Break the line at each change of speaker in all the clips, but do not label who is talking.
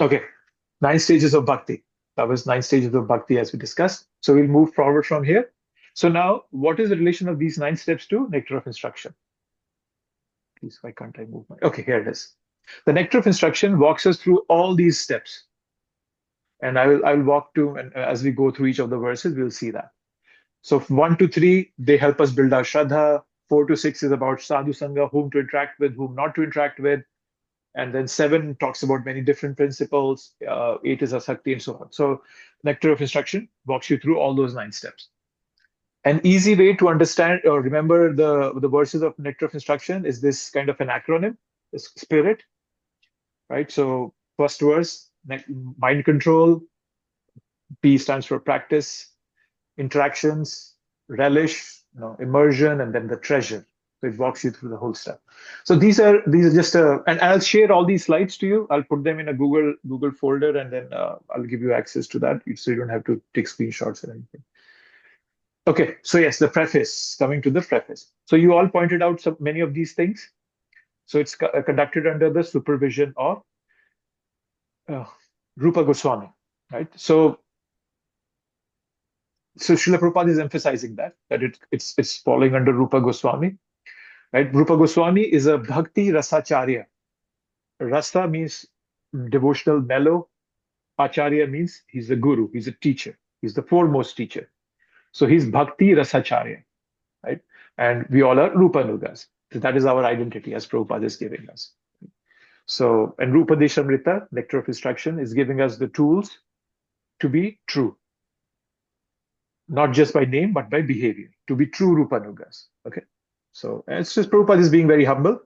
Okay, 9 stages of bhakti. That was 9 stages of bhakti as we discussed. So we'll move forward from here. So now, what is the relation of these 9 steps to nectar of instruction? Please, why can't I move my? Okay, here it is. The nectar of instruction walks us through all these steps, and I will walk to, and as we go through each of the verses, we'll see that. So 1 to 3, they help us build our shraddha. 4 to 6 is about sadhu sangha, whom to interact with, whom not to interact with. And then 7 talks about many different principles. 8 is asakti and so on. So nectar of instruction walks you through all those 9 steps. An easy way to understand or remember the verses of nectar of instruction is this kind of an acronym, this spirit, right? So first verse, mind control. P stands for practice, interactions, relish, immersion, and then the treasure. So it walks you through the whole step. So these are just and I'll share all these slides to you. I'll put them in a Google folder, and then I'll give you access to that, so you don't have to take screenshots or anything. Okay, so yes, the preface. Coming to the preface. So you all pointed out many of these things. So it's conducted under the supervision of Rupa Goswami, right? So Srila Prabhupada is emphasizing that it's falling under Rupa Goswami, right? Rupa Goswami is a bhakti rasacharya. Rasa means devotional mellow. Acharya means he's a guru, he's a teacher, he's the foremost teacher. So he's bhakti rasacharya, right? And we all are Rupanugas. So that is our identity as Prabhupada is giving us. So, and Rupa Deshamrita, nectar of instruction, is giving us the tools to be true. Not just by name, but by behavior, to be true Rupanugas. Okay. So it's just Prabhupada is being very humble,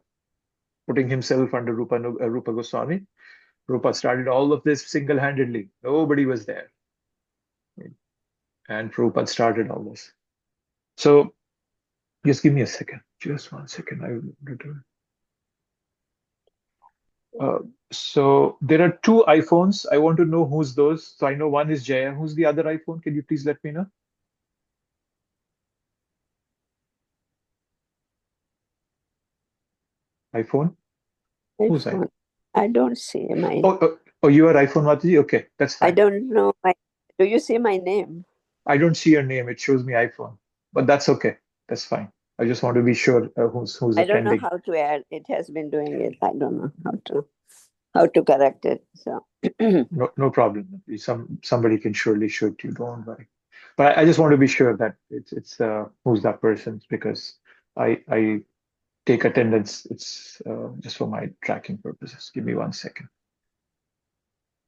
putting himself under Rupa Goswami. Prabhupada started all of this single-handedly. Nobody was there. And Prabhupada started all this. So just give me a second. Just 1 second. I will return. So there are 2 iPhones. I want to know who's those. So I know one is Jaya. Who's the other iPhone? Can you please let me know? iPhone? Who's iPhone?
I don't see my name.
Oh, you are iPhone Mataji? Okay, that's fine.
I don't know. Do you see my name?
I don't see your name. It shows me iPhone, but that's okay. That's fine. I just want to be sure who's
I don't
attending.
know how to add. It has been doing it. I don't know how to correct it. So
no problem. Somebody can surely shoot you. Don't worry. But I just want to be sure that it's who's that person, because I take attendance. It's just for my tracking purposes. Give me 1 second.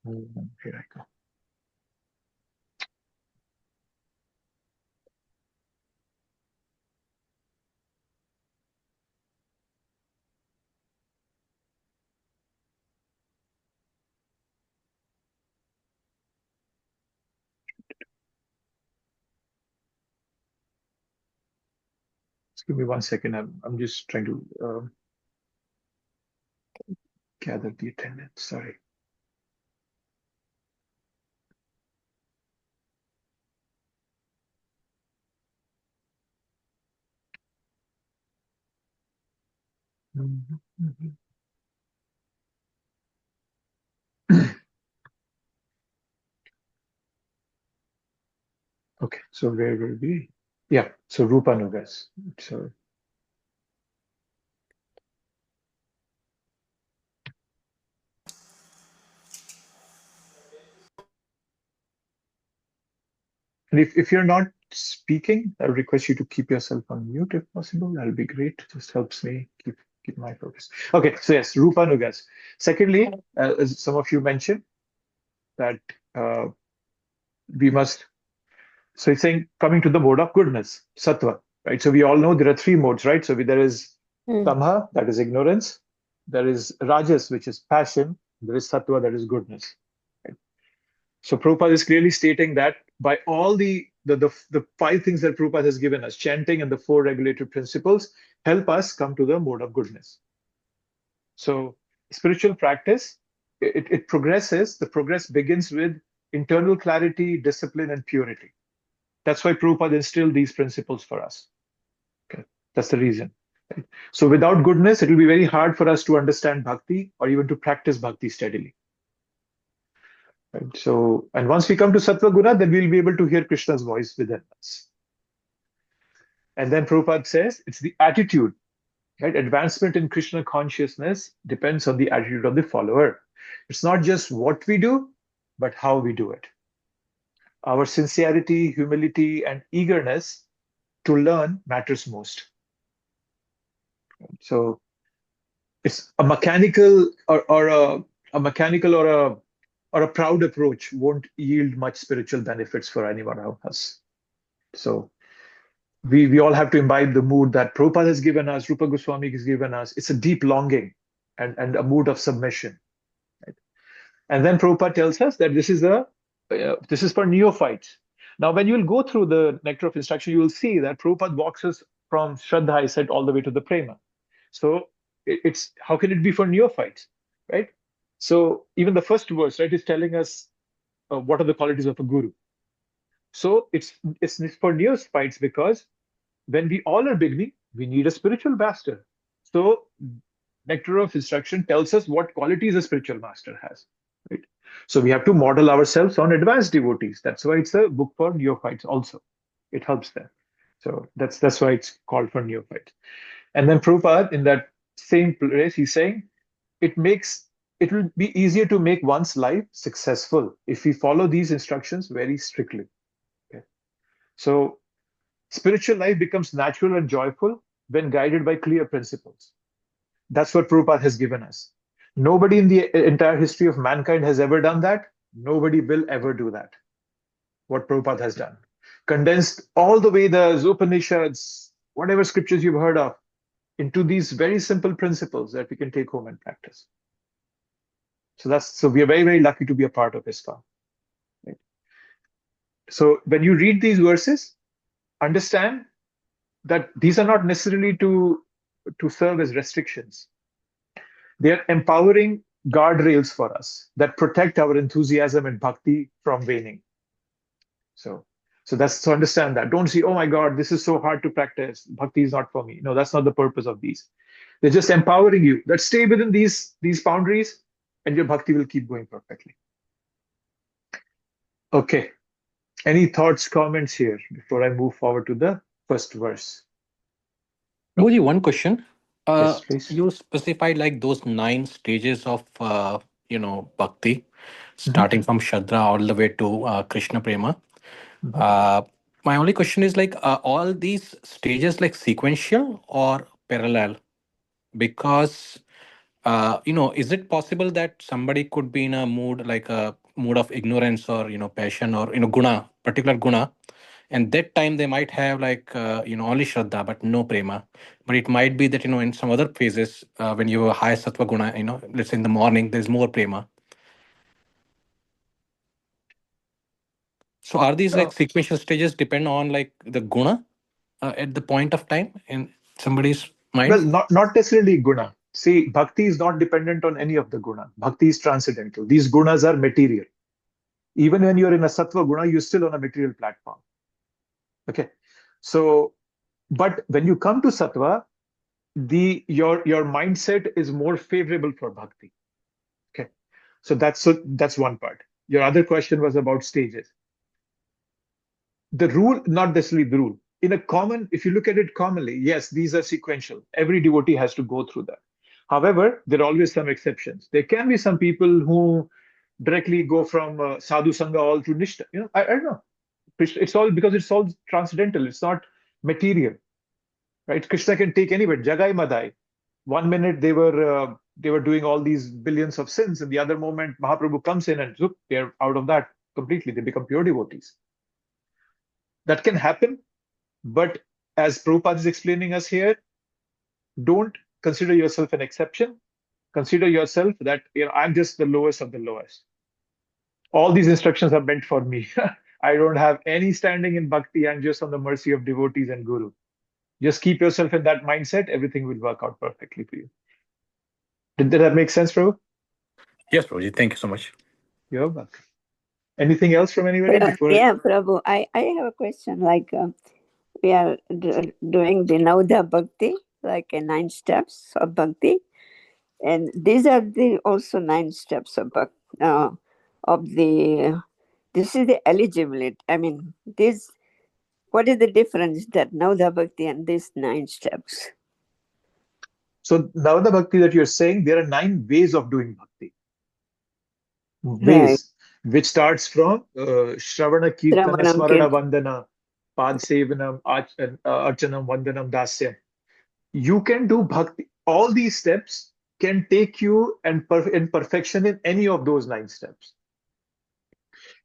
Here I go. Just give me 1 second. I'm just trying to gather the attendance. Sorry. Okay, so where were we? Yeah, so Rupanugas. So and if you're not speaking, I'll request you to keep yourself on mute if possible. That'll be great. It just helps me keep my focus. Okay, so yes, Rupanugas. Secondly, as some of you mentioned, that we must. So it's saying coming to the mode of goodness, sattva, right? So we all know there are 3 modes, right? So there is tamha, that is ignorance. There is rajas, which is passion. There is sattva, that is goodness. Right? So Prabhupada is clearly stating that by all the 5 things that Prabhupada has given us, chanting and the 4 regulative principles, help us come to the mode of goodness. So spiritual practice, it progresses. The progress begins with internal clarity, discipline, and purity. That's why Prabhupada instilled these principles for us. Okay, that's the reason. Right? So without goodness, it will be very hard for us to understand bhakti or even to practice bhakti steadily. Right? So, and once we come to Sattva Guna, then we'll be able to hear Krishna's voice within us. And then Prabhupada says it's the attitude, right? Advancement in Krishna consciousness depends on the attitude of the follower. It's not just what we do, but how we do it. Our sincerity, humility, and eagerness to learn matters most. So it's a mechanical or a mechanical or a proud approach won't yield much spiritual benefits for anyone of us. So we all have to imbibe the mood that Prabhupada has given us, Rupa Goswami has given us. It's a deep longing and a mood of submission. Right? And then Prabhupada tells us that this is for neophytes. Now, when you will go through the Nectar of Instruction, you will see that Prabhupada walks us from Shraddha, I said, all the way to the Prema. So it's how can it be for neophytes, right? So even the first verse, right, is telling us what are the qualities of a guru. So it's for neophytes because when we all are beginning, we need a spiritual master. So Nectar of Instruction tells us what qualities a spiritual master has. Right? So we have to model ourselves on advanced devotees. That's why it's a book for neophytes also. It helps them. So that's why it's called for neophytes. And then Prabhupada, in that same place, he's saying it will be easier to make one's life successful if we follow these instructions very strictly. Okay? So spiritual life becomes natural and joyful when guided by clear principles. That's what Prabhupada has given us. Nobody in the entire history of mankind has ever done that. Nobody will ever do that. What Prabhupada has done. Condensed all the Vedas, Upanishads, whatever scriptures you've heard of, into these very simple principles that we can take home and practice. So we are very, very lucky to be a part of ISKCON. Right? So when you read these verses, understand that these are not necessarily to serve as restrictions. They are empowering guardrails for us that protect our enthusiasm and bhakti from waning. So understand that. Don't say, oh my God, this is so hard to practice. Bhakti is not for me. No, that's not the purpose of these. They're just empowering you. That stay within these boundaries, and your bhakti will keep going perfectly. Okay. Any thoughts, comments here before I move forward to the first verse?
Prabhuji, one question.
Yes, please.
You specified like those 9 stages of bhakti, starting from Shraddha all the way to Krishna Prema. My only question is like, are all these stages like sequential or parallel? Because is it possible that somebody could be in a mood like a mood of ignorance or passion or guna, particular guna, and that time they might have like only Shraddha but no prema, but it might be that in some other phases when you have a high sattva guna, let's say in the morning there's more prema. So are these like sequential stages depend on like the guna at the point of time in somebody's mind?
Well, not necessarily guna. See, bhakti is not dependent on any of the guna. Bhakti is transcendental. These gunas are material. Even when you're in a sattva guna, you're still on a material platform. Okay. So, but when you come to sattva, your mindset is more favorable for bhakti. Okay. So that's one part. Your other question was about stages. The rule, not necessarily the rule. If you look at it commonly, yes, these are sequential. Every devotee has to go through that. However, there are always some exceptions. There can be some people who directly go from sadhu sangha all to nishta. I don't know. It's all because it's all transcendental. It's not material, right? Krishna can take anywhere. Jagai Madai. 1 minute they were doing all these billions of sins, and the other moment Mahaprabhu comes in and zoop, they're out of that completely. They become pure devotees. That can happen, but as Prabhupada is explaining us here, don't consider yourself an exception. Consider yourself that I'm just the lowest of the lowest. All these instructions are meant for me. I don't have any standing in bhakti. I'm just on the mercy of devotees and guru. Just keep yourself in that mindset. Everything will work out perfectly for you. Did that make sense, Prabhu?
Yes, Prabhuji. Thank you so much.
You're welcome. Anything else from anybody?
Yeah, Prabhu, I have a question. Like we are doing the Nauda Bhakti, like 9 steps of Bhakti. And these are also 9 steps of Bhakti. of the, this is the eligibility. I mean, this, what is the difference that Navadha Bhakti and these 9 steps?
So Navada Bhakti that you're saying, there are 9 ways of doing bhakti.
Right.
Ways, which starts from Shravana, Kirtana,
Shravanam,
Smarana,
Kirtan.
Vandana, Pad Sevanam, Archanam, Vandanam, Dasyam. You can do bhakti. All these steps can take you in perfection in any of those 9 steps.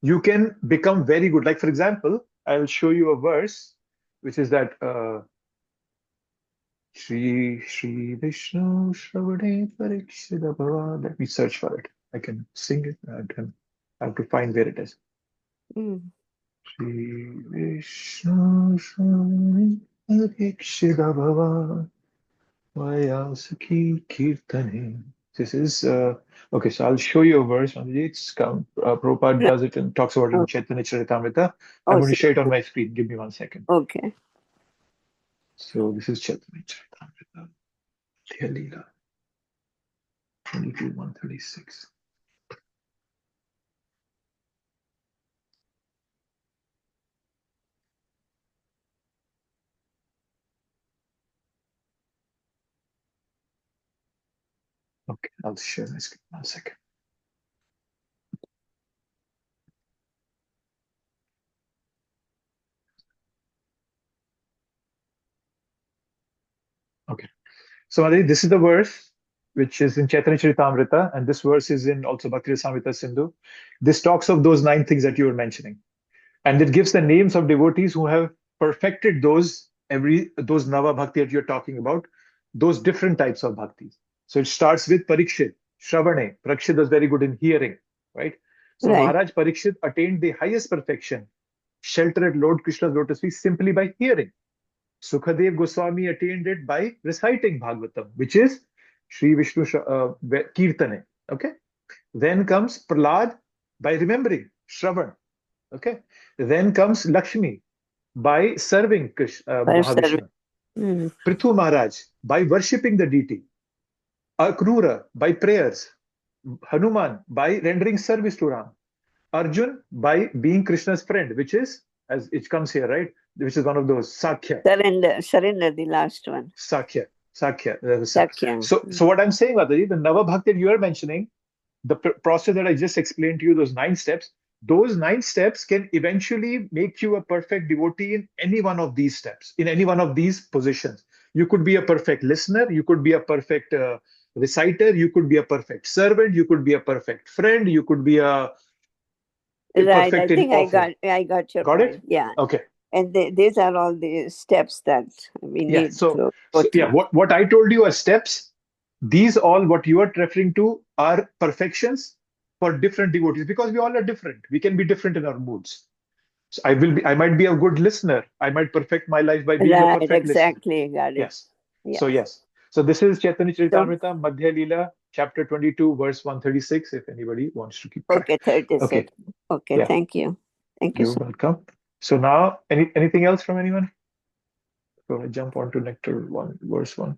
You can become very good. Like, for example, I'll show you a verse, which is that Shri Vishnu Shravane Parikshita Bhava. Let me search for it. I can sing it. I have to find where it is.
Mm.
Shri Vishnu Shravane Parikshita Bhava Vayasaki Kirtane. This is okay. So I'll show you a verse. It's Prabhupada does it and talks about it in
Oh,
Chaitanya Charitamrita.
oh,
I'm going to
so,
share it on my screen. Give me 1 second.
okay.
So this is Chaitanya Charitamrita, Leela 22:136. Okay, I'll share my screen 1 second. Okay. So Madhuri, this is the verse which is in Chaitanya Charitamrita, and this verse is in also Bhakti Rasamrita Sindhu. This talks of those 9 things that you were mentioning. And it gives the names of devotees who have perfected those Nava Bhakti that you're talking about, those different types of bhaktis. So it starts with Parikshit, Shravane. Parikshit was very good in hearing, right? So
Right.
Maharaj Parikshit attained the highest perfection, shelter at Lord Krishna's lotus feet simply by hearing. Sukadev Goswami attained it by reciting Bhagavatam, which is Sri Vishnu Kirtane. Okay. Then comes Prahlad by remembering Shravan. Okay. Then comes Lakshmi by serving
For serving.
Mahavishnu.
Mm.
Prithu Maharaj by worshipping the deity. Akrura by prayers. Hanuman by rendering service to Ram. Arjun by being Krishna's friend, which is, as it comes here, right? Which is one of those Sakhya.
Surrender, the last one.
Sakhya.
Sakya.
So what I'm saying, Mataji, the Nava Bhakti you are mentioning, the process that I just explained to you, those 9 steps can eventually make you a perfect devotee in any one of these steps, in any one of these positions. You could be a perfect listener, you could be a perfect reciter, you could be a perfect servant, you could be a perfect friend, you could be a
Right. I
perfect in
think I
offering.
got your
Got
point.
it?
Yeah.
Okay.
And these are all the steps that we
Yeah.
need
So,
to go
yeah,
through.
what I told you are steps. These all what you are referring to are perfections for different devotees because we all are different. We can be different in our moods. So I might be a good listener. I might perfect my life by being a
Right.
perfect listener.
Exactly. Got it.
Yes.
Yes.
So yes. So this is Chaitanya
So,
Charitamrita, Madhya Leela, chapter 22, verse 136, if anybody wants to keep track.
okay, 36.
Okay.
Okay.
Yeah.
Thank you. Thank you
You're
so
welcome. So now, anything else from anyone? So I jump on to Nectar 1, verse 1.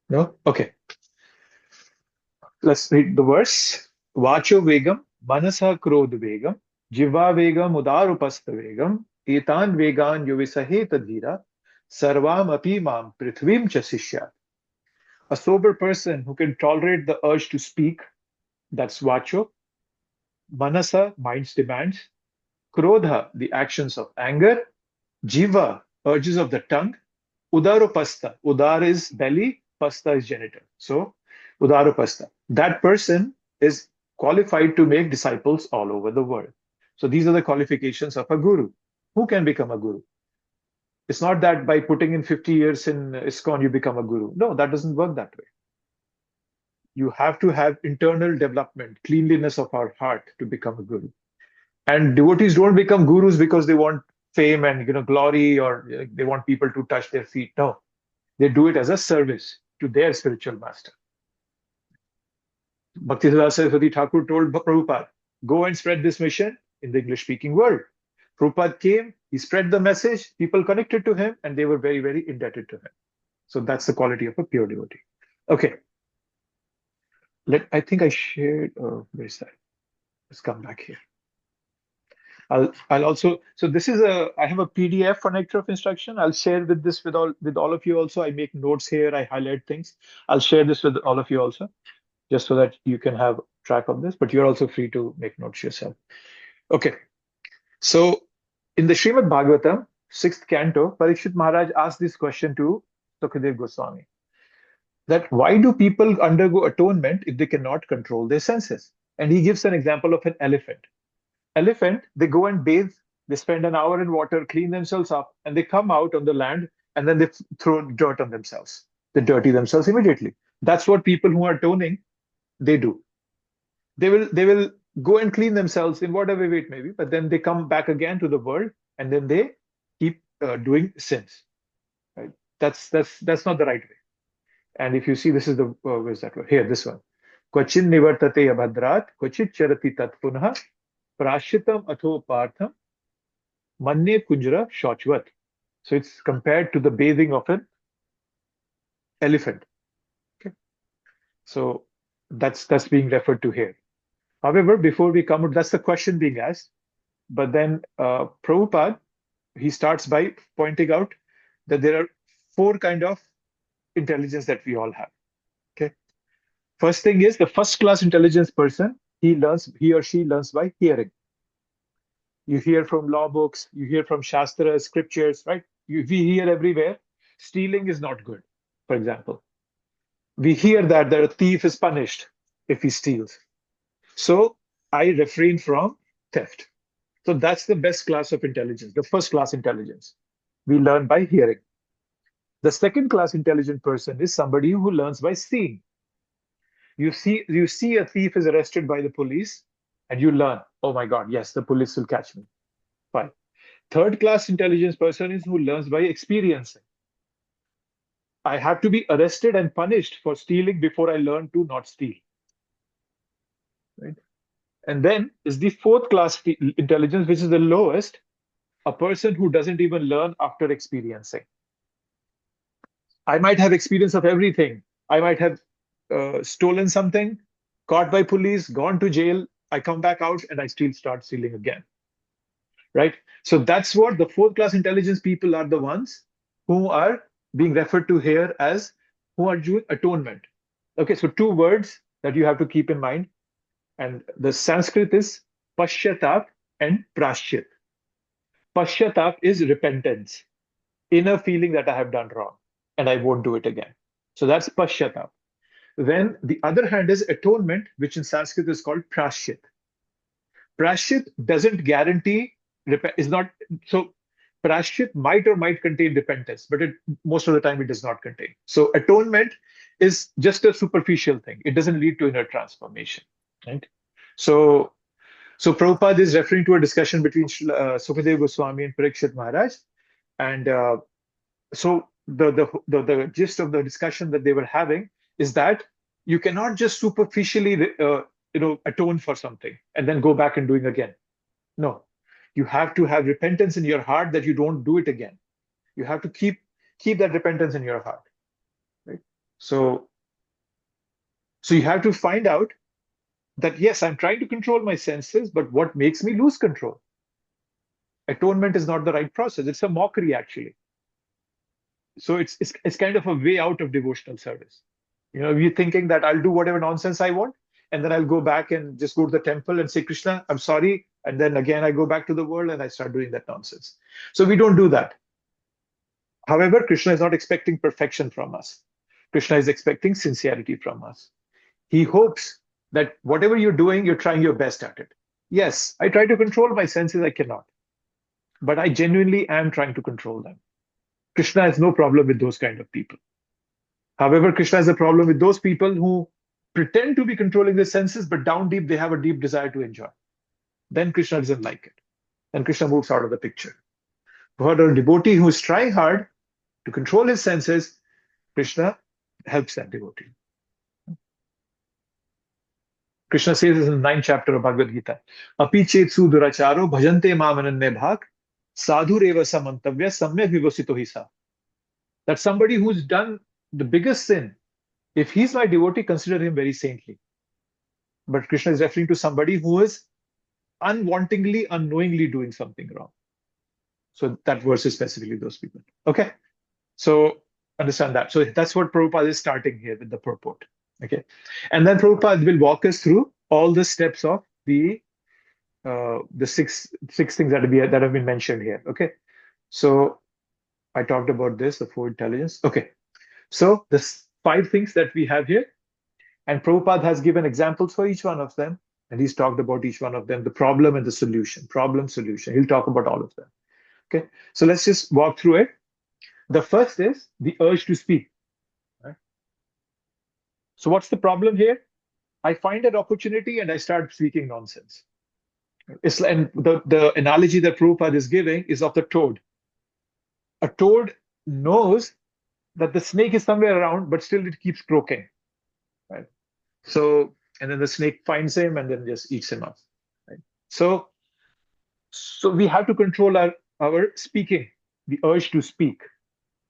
No? Okay. Let's read the verse. Vacho vegam, manasa krodh vegam, jiva vegam, udarupastha vegam, etan vegan yuvisaheta dhira, sarvam api mam prithvim cha sishyat. A sober person who can tolerate the urge to speak, that's vacho. Manasa, mind's demands. Krodha, the actions of anger. Jiva, urges of the tongue. Udarupastha, udar is belly, pasta is genital. So, udarupastha. That person is qualified to make disciples all over the world. So, these are the qualifications of a guru. Who can become a guru? It's not that by putting in 50 years in ISKCON you become a guru. No, that doesn't work that way. You have to have internal development, cleanliness of our heart to become a guru. And devotees don't become gurus because they want fame and glory or they want people to touch their feet. No, they do it as a service to their spiritual master. Bhaktisiddhanta Saraswati Thakur told Prabhupada, go and spread this mission in the English-speaking world. Prabhupada came, he spread the message, people connected to him, and they were very, very indebted to him. So that's the quality of a pure devotee. Okay. I think I shared, where is that? Let's come back here. I'll also, so this is I have a PDF for Nectar of Instruction. I'll share with all of you also. I make notes here, I highlight things. I'll share this with all of you also, just so that you can have track of this, but you're also free to make notes yourself. Okay. So in the Srimad Bhagavatam, 6th canto, Parikshit Maharaj asked this question to Sukadev Goswami, that why do people undergo atonement if they cannot control their senses? And he gives an example of an elephant. Elephant, they go and bathe, they spend an hour in water, clean themselves up, and they come out on the land, and then they throw dirt on themselves. They dirty themselves immediately. That's what people who are atoning, they do. They will go and clean themselves in whatever way it may be, but then they come back again to the world, and then they keep doing sins. Right? That's not the right way. And if you see, this is the where's that word? Here, this one. Kvachin nivartate abhadrat, kvachit charati tat punah, prashitam atho partham, manne kunjara shochvat. So it's compared to the bathing of an elephant. Okay. So that's being referred to here. However, before we come, that's the question being asked. But then Prabhupada, he starts by pointing out that there are 4 kind of intelligence that we all have. Okay. First thing is the first class intelligence person, he or she learns by hearing. You hear from law books, you hear from Shastras, scriptures, right? We hear everywhere. Stealing is not good, for example. We hear that a thief is punished if he steals. So I refrain from theft. So that's the best class of intelligence, the first class intelligence. We learn by hearing. The second class intelligent person is somebody who learns by seeing. You see a thief is arrested by the police, and you learn, oh my God, yes, the police will catch me. Fine. Third class intelligence person is who learns by experiencing. I have to be arrested and punished for stealing before I learn to not steal. Right? And then is the fourth class intelligence, which is the lowest, a person who doesn't even learn after experiencing. I might have experience of everything. I might have stolen something, caught by police, gone to jail. I come back out and I still start stealing again. Right? So that's what the fourth class intelligence people are, the ones who are being referred to here as who are doing atonement. Okay, so 2 words that you have to keep in mind. And the Sanskrit is pashyatap and prashchit. Pashyatap is repentance, inner feeling that I have done wrong and I won't do it again. So that's pashyatap. Then the other hand is atonement, which in Sanskrit is called prashchit. Prashchit doesn't guarantee, is not, so prashchit might or might contain repentance, but most of the time it does not contain. So atonement is just a superficial thing. It doesn't lead to inner transformation. Right? So Prabhupada is referring to a discussion between Sukadev Goswami and Parikshit Maharaj. And so the gist of the discussion that they were having is that you cannot just superficially atone for something and then go back and doing again. No, you have to have repentance in your heart that you don't do it again. You have to keep that repentance in your heart. Right? So you have to find out that, yes, I'm trying to control my senses, but what makes me lose control? Atonement is not the right process. It's a mockery, actually. So it's kind of a way out of devotional service. You're thinking that I'll do whatever nonsense I want, and then I'll go back and just go to the temple and say, Krishna, I'm sorry. And then again, I go back to the world and I start doing that nonsense. So we don't do that. However, Krishna is not expecting perfection from us. Krishna is expecting sincerity from us. He hopes that whatever you're doing, you're trying your best at it. Yes, I try to control my senses, I cannot. But I genuinely am trying to control them. Krishna has no problem with those kind of people. However, Krishna has a problem with those people who pretend to be controlling their senses, but down deep, they have a deep desire to enjoy. Then Krishna doesn't like it. Then Krishna moves out of the picture. For a devotee who is trying hard to control his senses, Krishna helps that devotee. Krishna says this in the 9th chapter of Bhagavad Gita. Api chetsu duracharo bhajante mamananne bhak sadhureva samantavya samyak vivasito hisa. That somebody who's done the biggest sin, if he's my devotee, consider him very saintly. but Krishna is referring to somebody who is unwantingly, unknowingly doing something wrong. So that verse is specifically those people. Okay. So understand that. So that's what Prabhupada is starting here with the purport. Okay. And then Prabhupada will walk us through all the steps of the six things that have been mentioned here. Okay. So I talked about this, the four intelligence. Okay. So the 5 things that we have here, and Prabhupada has given examples for each one of them, and he's talked about each one of them, the problem and the solution, problem, solution. He'll talk about all of them. Okay. So let's just walk through it. The first is the urge to speak. Right? So what's the problem here? I find an opportunity and I start speaking nonsense. And the analogy that Prabhupada is giving is of the toad. A toad knows that the snake is somewhere around, but still it keeps croaking. Right? So, and then the snake finds him and then just eats him up. Right? So we have to control our speaking, the urge to speak.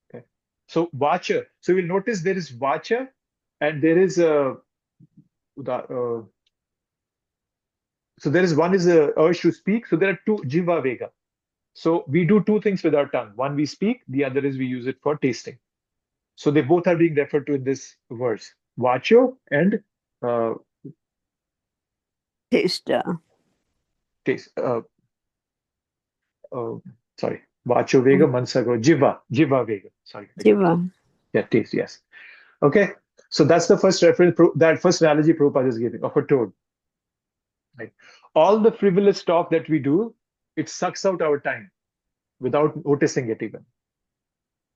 Okay. So vacha. So we'll notice there is vacha and there is so there is one is the urge to speak. So there are 2 jiva vega. So we do 2 things with our tongue. One we speak, the other is we use it for tasting. So they both are being referred to in this verse. Vacho and
Taste.
taste. Sorry. Vacho vega, mansago, jiva vega. Sorry.
Jiva.
Yeah, taste, yes. Okay. So that's the first reference, that first analogy Prabhupada is giving of a toad. Right. All the frivolous talk that we do, it sucks out our time without noticing it even.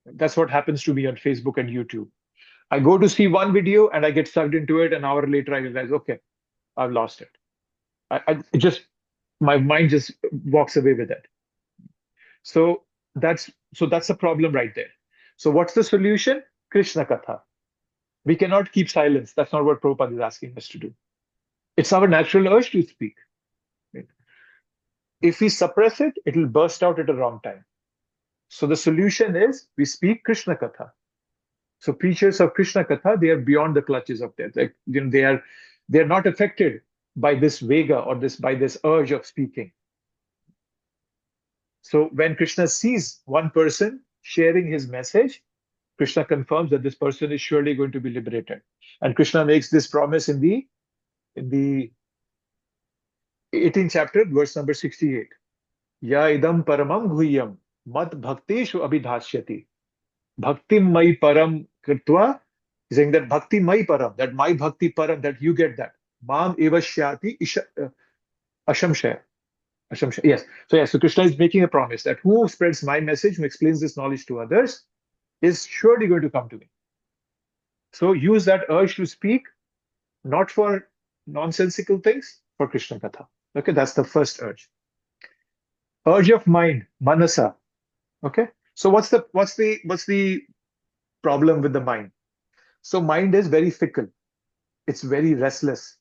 That's what happens to me on Facebook and YouTube. I go to see one video and I get sucked into it. An hour later, I realize, okay, I've lost it. My mind just walks away with it. So that's a problem right there. So what's the solution? Krishna Katha. We cannot keep silence. That's not what Prabhupada is asking us to do. It's our natural urge to speak. Right? If we suppress it, it will burst out at a wrong time. So the solution is we speak Krishna Katha. So preachers of Krishna Katha, they are beyond the clutches of death. Like, they are not affected by this vega or by this urge of speaking. So when Krishna sees one person sharing his message, Krishna confirms that this person is surely going to be liberated. And Krishna makes this promise in the 18th chapter, verse number 68. Ya idam paramam guhyam mat bhakteshu abhidhashyati. Bhakti mai param kritva, saying that bhakti mai param, that my bhakti param, that you get that. Mam evashyati ashamshaya. Yes. So Krishna is making a promise that who spreads my message, who explains this knowledge to others, is surely going to come to me. So use that urge to speak, not for nonsensical things, for Krishna Katha. Okay, that's the first urge. Urge of mind, manasa. Okay. So what's the problem with the mind? So mind is very fickle. It's very restless.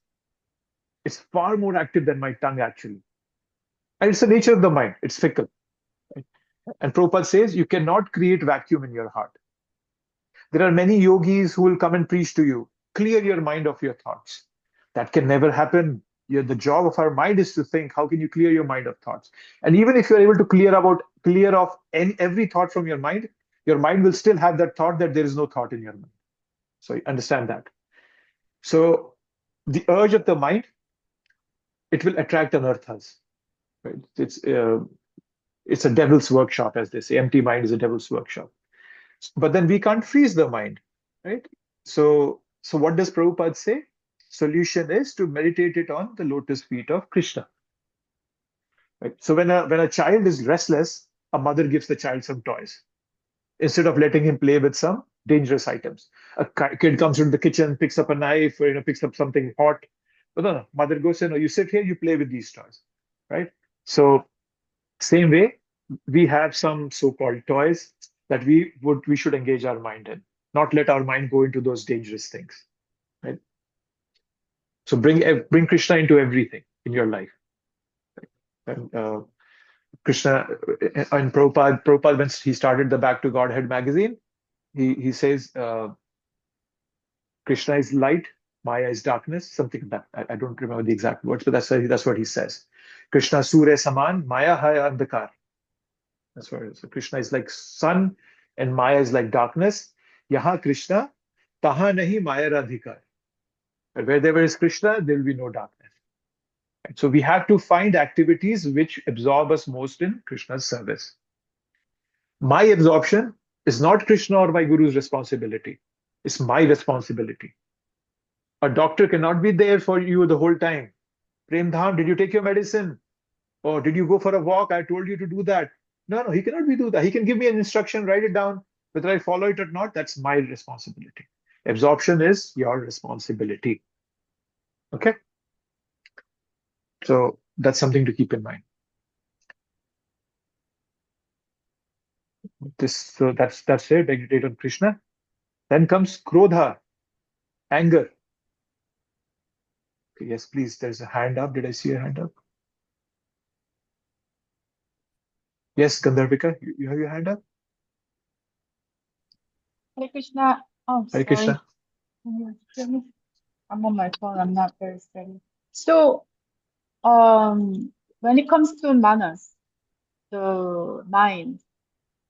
It's far more active than my tongue, actually. And it's the nature of the mind. It's fickle. Right? And Prabhupada says you cannot create vacuum in your heart. There are many yogis who will come and preach to you. Clear your mind of your thoughts. That can never happen. The job of our mind is to think, how can you clear your mind of thoughts? And even if you're able to clear off every thought from your mind will still have that thought that there is no thought in your mind. So you understand that. So the urge of the mind, it will attract anarthas. Right? It's a devil's workshop, as they say. Empty mind is a devil's workshop. But then we can't freeze the mind, right? So what does Prabhupada say? Solution is to meditate it on the lotus feet of Krishna. Right? So when a child is restless, a mother gives the child some toys instead of letting him play with some dangerous items. A kid comes into the kitchen, picks up a knife, or picks up something hot. But no, mother goes, you sit here, you play with these toys, right? So same way, we have some so-called toys that we should engage our mind in, not let our mind go into those dangerous things, right? So bring Krishna into everything in your life. Right? And Krishna and Prabhupada, when he started the Back to Godhead magazine, he says Krishna is light, Maya is darkness, something like that. I don't remember the exact words, but that's what he says. Krishna Surya Saman, Maya hai andhakar. That's what it is. So Krishna is like sun and Maya is like darkness. Yaha Krishna, taha nahi Maya radhikar. But where there is Krishna, there will be no darkness. Right? So we have to find activities which absorb us most in Krishna's service. My absorption is not Krishna or my Guru's responsibility. It's my responsibility. A doctor cannot be there for you the whole time. Prem Dham, did you take your medicine? Or did you go for a walk? I told you to do that. No, he cannot do that. He can give me an instruction, write it down. Whether I follow it or not, that's my responsibility. Absorption is your responsibility. Okay? So that's something to keep in mind. So that's it. Meditate on Krishna. Then comes Krodha, anger. Okay, yes, please. There's a hand up. Did I see a hand up? Yes, Gandharvika, you have your hand up?
Hare Krishna. Oh,
Hare
sorry.
Krishna.
Can you hear me? I'm on my phone. I'm not very steady. So, when it comes to manas, the mind,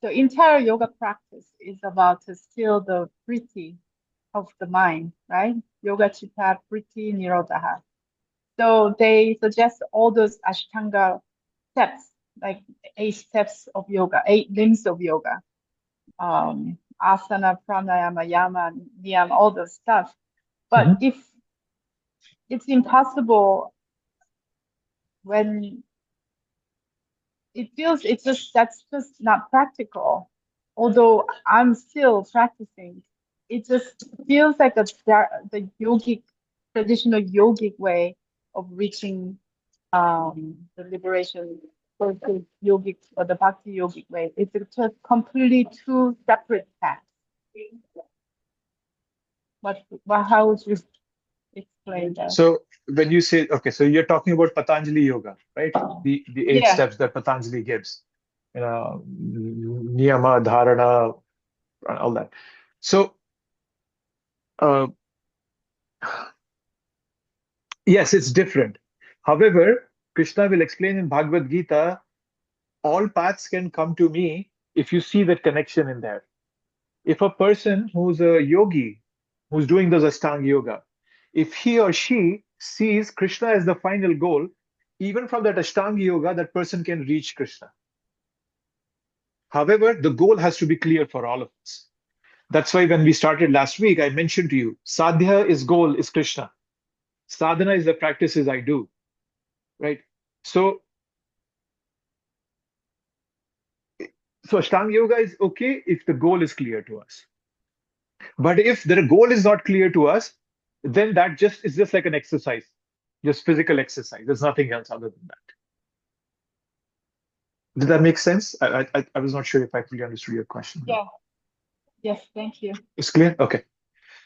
the entire yoga practice is about to still the vritti of the mind, right? Yoga chitta, vritti, nirodha. So they suggest all those Ashtanga steps, like 8 steps of yoga, 8 limbs of yoga. Asana, pranayama, yama, niyama, all those stuff. But if it's impossible when it feels that's just not practical. Although I'm still practicing, it just feels like the yogic, traditional yogic way of reaching the liberation for the yogic or the bhakti yogic way. It's just completely two separate paths. How would you explain that?
So when you say, okay, so you're talking about Patanjali Yoga, right? The 8
Yeah.
steps that Patanjali gives. Niyama, dharana, all that. So yes, it's different. However, Krishna will explain in Bhagavad Gita, all paths can come to me if you see that connection in there. If a person who's a yogi, who's doing those Ashtanga yoga, if he or she sees Krishna as the final goal, even from that Ashtanga yoga, that person can reach Krishna. However, the goal has to be clear for all of us. That's why when we started last week, I mentioned to you, sadhya is goal, is Krishna. Sadhana is the practices I do, right? So Ashtanga yoga is okay if the goal is clear to us. But if the goal is not clear to us, then that is just like an exercise, just physical exercise. There's nothing else other than that. Did that make sense? I was not sure if I fully understood your question.
Yeah. Yes, thank you.
It's clear? Okay.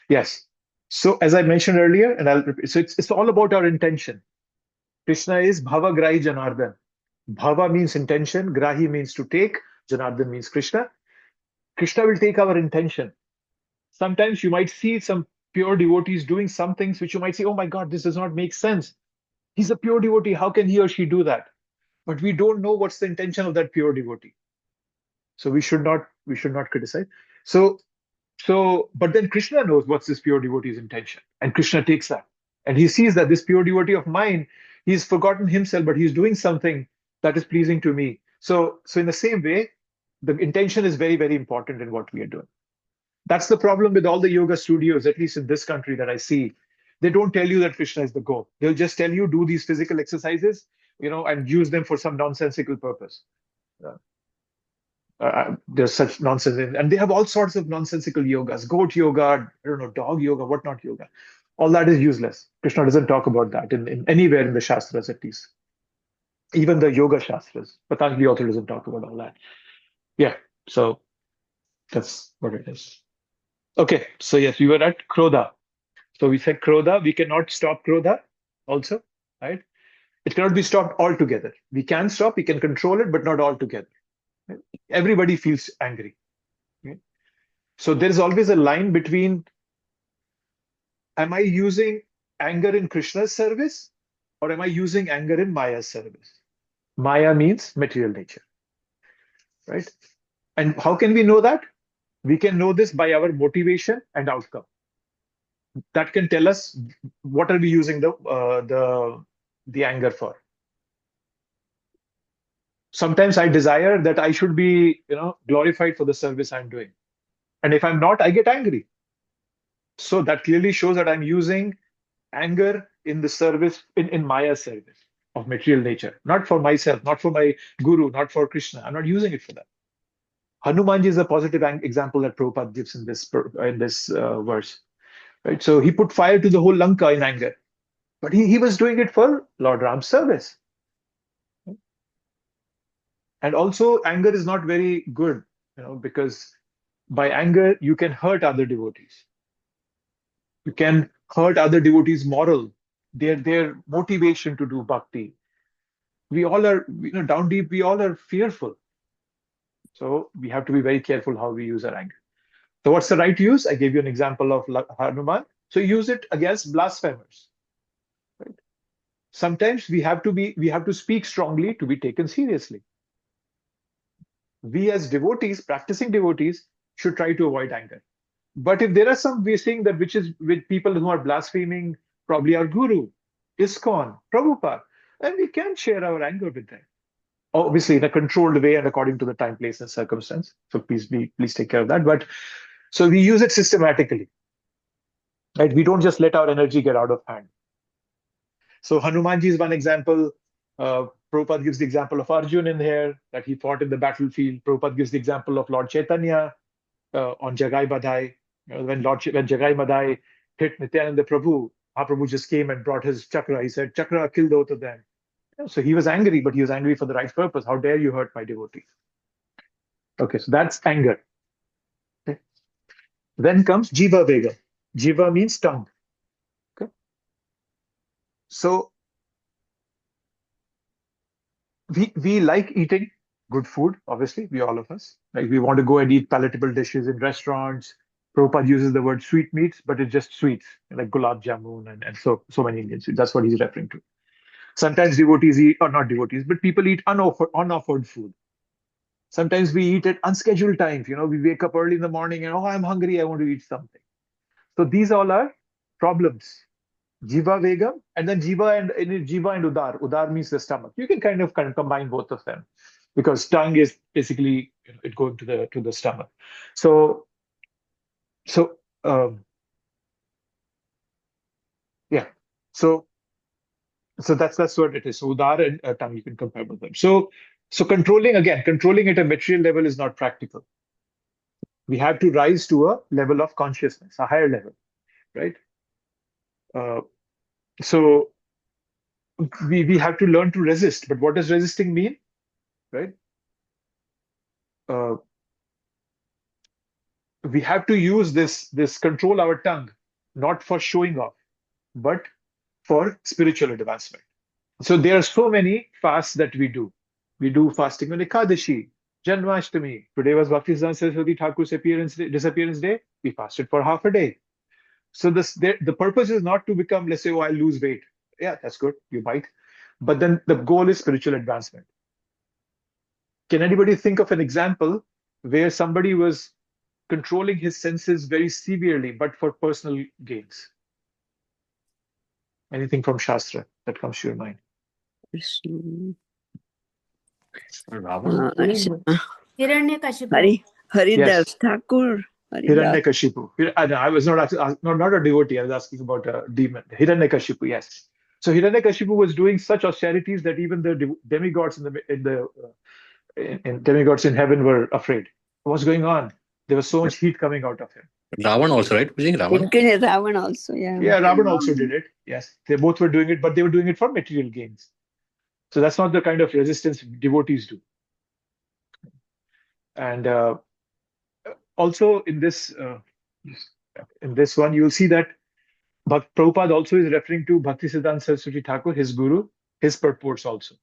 Yes. So as I mentioned earlier, and I'll repeat, so it's all about our intention. Krishna is Bhava Grahi Janardhan. Bhava means intention, Grahi means to take, Janardhan means Krishna. Krishna will take our intention. Sometimes you might see some pure devotees doing some things which you might say, oh my God, this does not make sense. He's a pure devotee. How can he or she do that? But we don't know what's the intention of that pure devotee. So we should not criticize. But then Krishna knows what's this pure devotee's intention. And Krishna takes that. And he sees that this pure devotee of mine, he's forgotten himself, but he's doing something that is pleasing to me. So in the same way, the intention is very, very important in what we are doing. That's the problem with all the yoga studios, at least in this country that I see. They don't tell you that Krishna is the goal. They'll just tell you, do these physical exercises, and use them for some nonsensical purpose. There's such nonsense. And they have all sorts of nonsensical yogas, goat yoga, I don't know, dog yoga, whatnot yoga. All that is useless. Krishna doesn't talk about that in anywhere in the Shastras, at least. Even the yoga Shastras. Patanjali also doesn't talk about all that. Yeah, so that's what it is. Okay, so yes, we were at Krodha. So we said Krodha, we cannot stop Krodha also, right? It cannot be stopped altogether. We can stop, we can control it, but not altogether. Right? Everybody feels angry. Right? So there is always a line between am I using anger in Krishna's service, or am I using anger in Maya's service? Maya means material nature, right? And how can we know that? We can know this by our motivation and outcome. That can tell us what are we using the anger for. Sometimes I desire that I should be, glorified for the service I'm doing, and if I'm not, I get angry. So that clearly shows that I'm using anger in the service, in Maya's service of material nature, not for myself, not for my guru, not for Krishna. I'm not using it for that. Hanumanji is a positive example that Prabhupada gives in this verse. Right? So he put fire to the whole Lanka in anger, but he was doing it for Lord Ram's service. And also, anger is not very good, because by anger you can hurt other devotees. You can hurt other devotees' moral, their motivation to do bhakti. We all are, down deep, we all are fearful. So we have to be very careful how we use our anger. So what's the right use? I gave you an example of Hanuman. So use it against blasphemers. Right? Sometimes we have to speak strongly to be taken seriously. We as devotees, practicing devotees, should try to avoid anger. But if there are some we're seeing that which is with people who are blaspheming, probably our guru, ISKCON, Prabhupada, and we can share our anger with them. Obviously in a controlled way and according to the time, place, and circumstance. So please take care of that. But so we use it systematically. Right? We don't just let our energy get out of hand. So Hanumanji is one example. Prabhupada gives the example of Arjun in here, that he fought in the battlefield. Prabhupada gives the example of Lord Chaitanya on Jagai Badhai. When Jagai Badhai hit Nityananda Prabhu, Mahaprabhu just came and brought his chakra. He said, "Chakra, kill both of them." So he was angry, but he was angry for the right purpose. How dare you hurt my devotee? Okay, so that's anger. Okay. Then comes Jiva Vega. Jiva means tongue. Okay. So we like eating good food, obviously, all of us. Like we want to go and eat palatable dishes in restaurants. Prabhupada uses the word sweet meats, but it's just sweets, like gulab jamun and so many Indian sweets. That's what he's referring to. Sometimes devotees eat, or not devotees, but people eat unoffered food. Sometimes we eat at unscheduled times. We wake up early in the morning and, I'm hungry, I want to eat something. So these all are problems. Jiva Vegam, and then Jiva and Udar. Udar means the stomach. You can kind of combine both of them, because tongue is basically it going to the stomach. So yeah. So that's what it is. So Udar and tongue, you can compare with them. So controlling at a material level is not practical. We have to rise to a level of consciousness, a higher level, right? So we have to learn to resist. But what does resisting mean, right? We have to use this control our tongue, not for showing off, but for spiritual advancement. So there are so many fasts that we do. We do fasting on Ekadashi, Janmashtami. Today was Bhaktisiddhanta Saraswati Thakur's disappearance day. We fasted for half a day. So the purpose is not to become, let's say, I'll lose weight. Yeah, that's good. You might. But then the goal is spiritual advancement. Can anybody think of an example where somebody was controlling his senses very severely, but for personal gains? Anything from Shastra that comes to your mind?
Haridas Thakur.
Hiranyakashipu. I was not a devotee. I was asking about a demon. Hiranyakashipu, yes. So Hiranyakashipu was doing such austerities that even the demigods demigods in heaven were afraid. What's going on? There was so much heat coming out of him.
Ravan also, right?
Ravan also, yeah.
Yeah, Ravan also did it. Yes, they both were doing it, but they were doing it for material gains. So that's not the kind of resistance devotees do. And also in this one, you'll see that Prabhupada also is referring to Bhaktisiddhanta Saraswati Thakur, his guru, his purports also.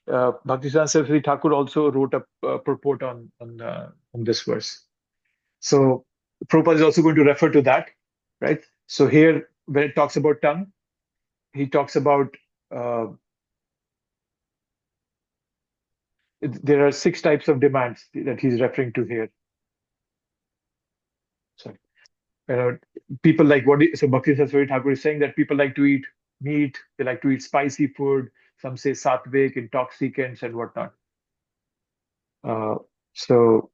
Bhaktisiddhanta Saraswati Thakur also wrote a purport on this verse. So Prabhupada is also going to refer to that, right? So here when it talks about tongue, he talks about there are 6 types of demands that he's referring to here. Sorry. People like so Bhakti Saraswati Thakur is saying that people like to eat meat, they like to eat spicy food. Some say sattvic, intoxicants, and whatnot. So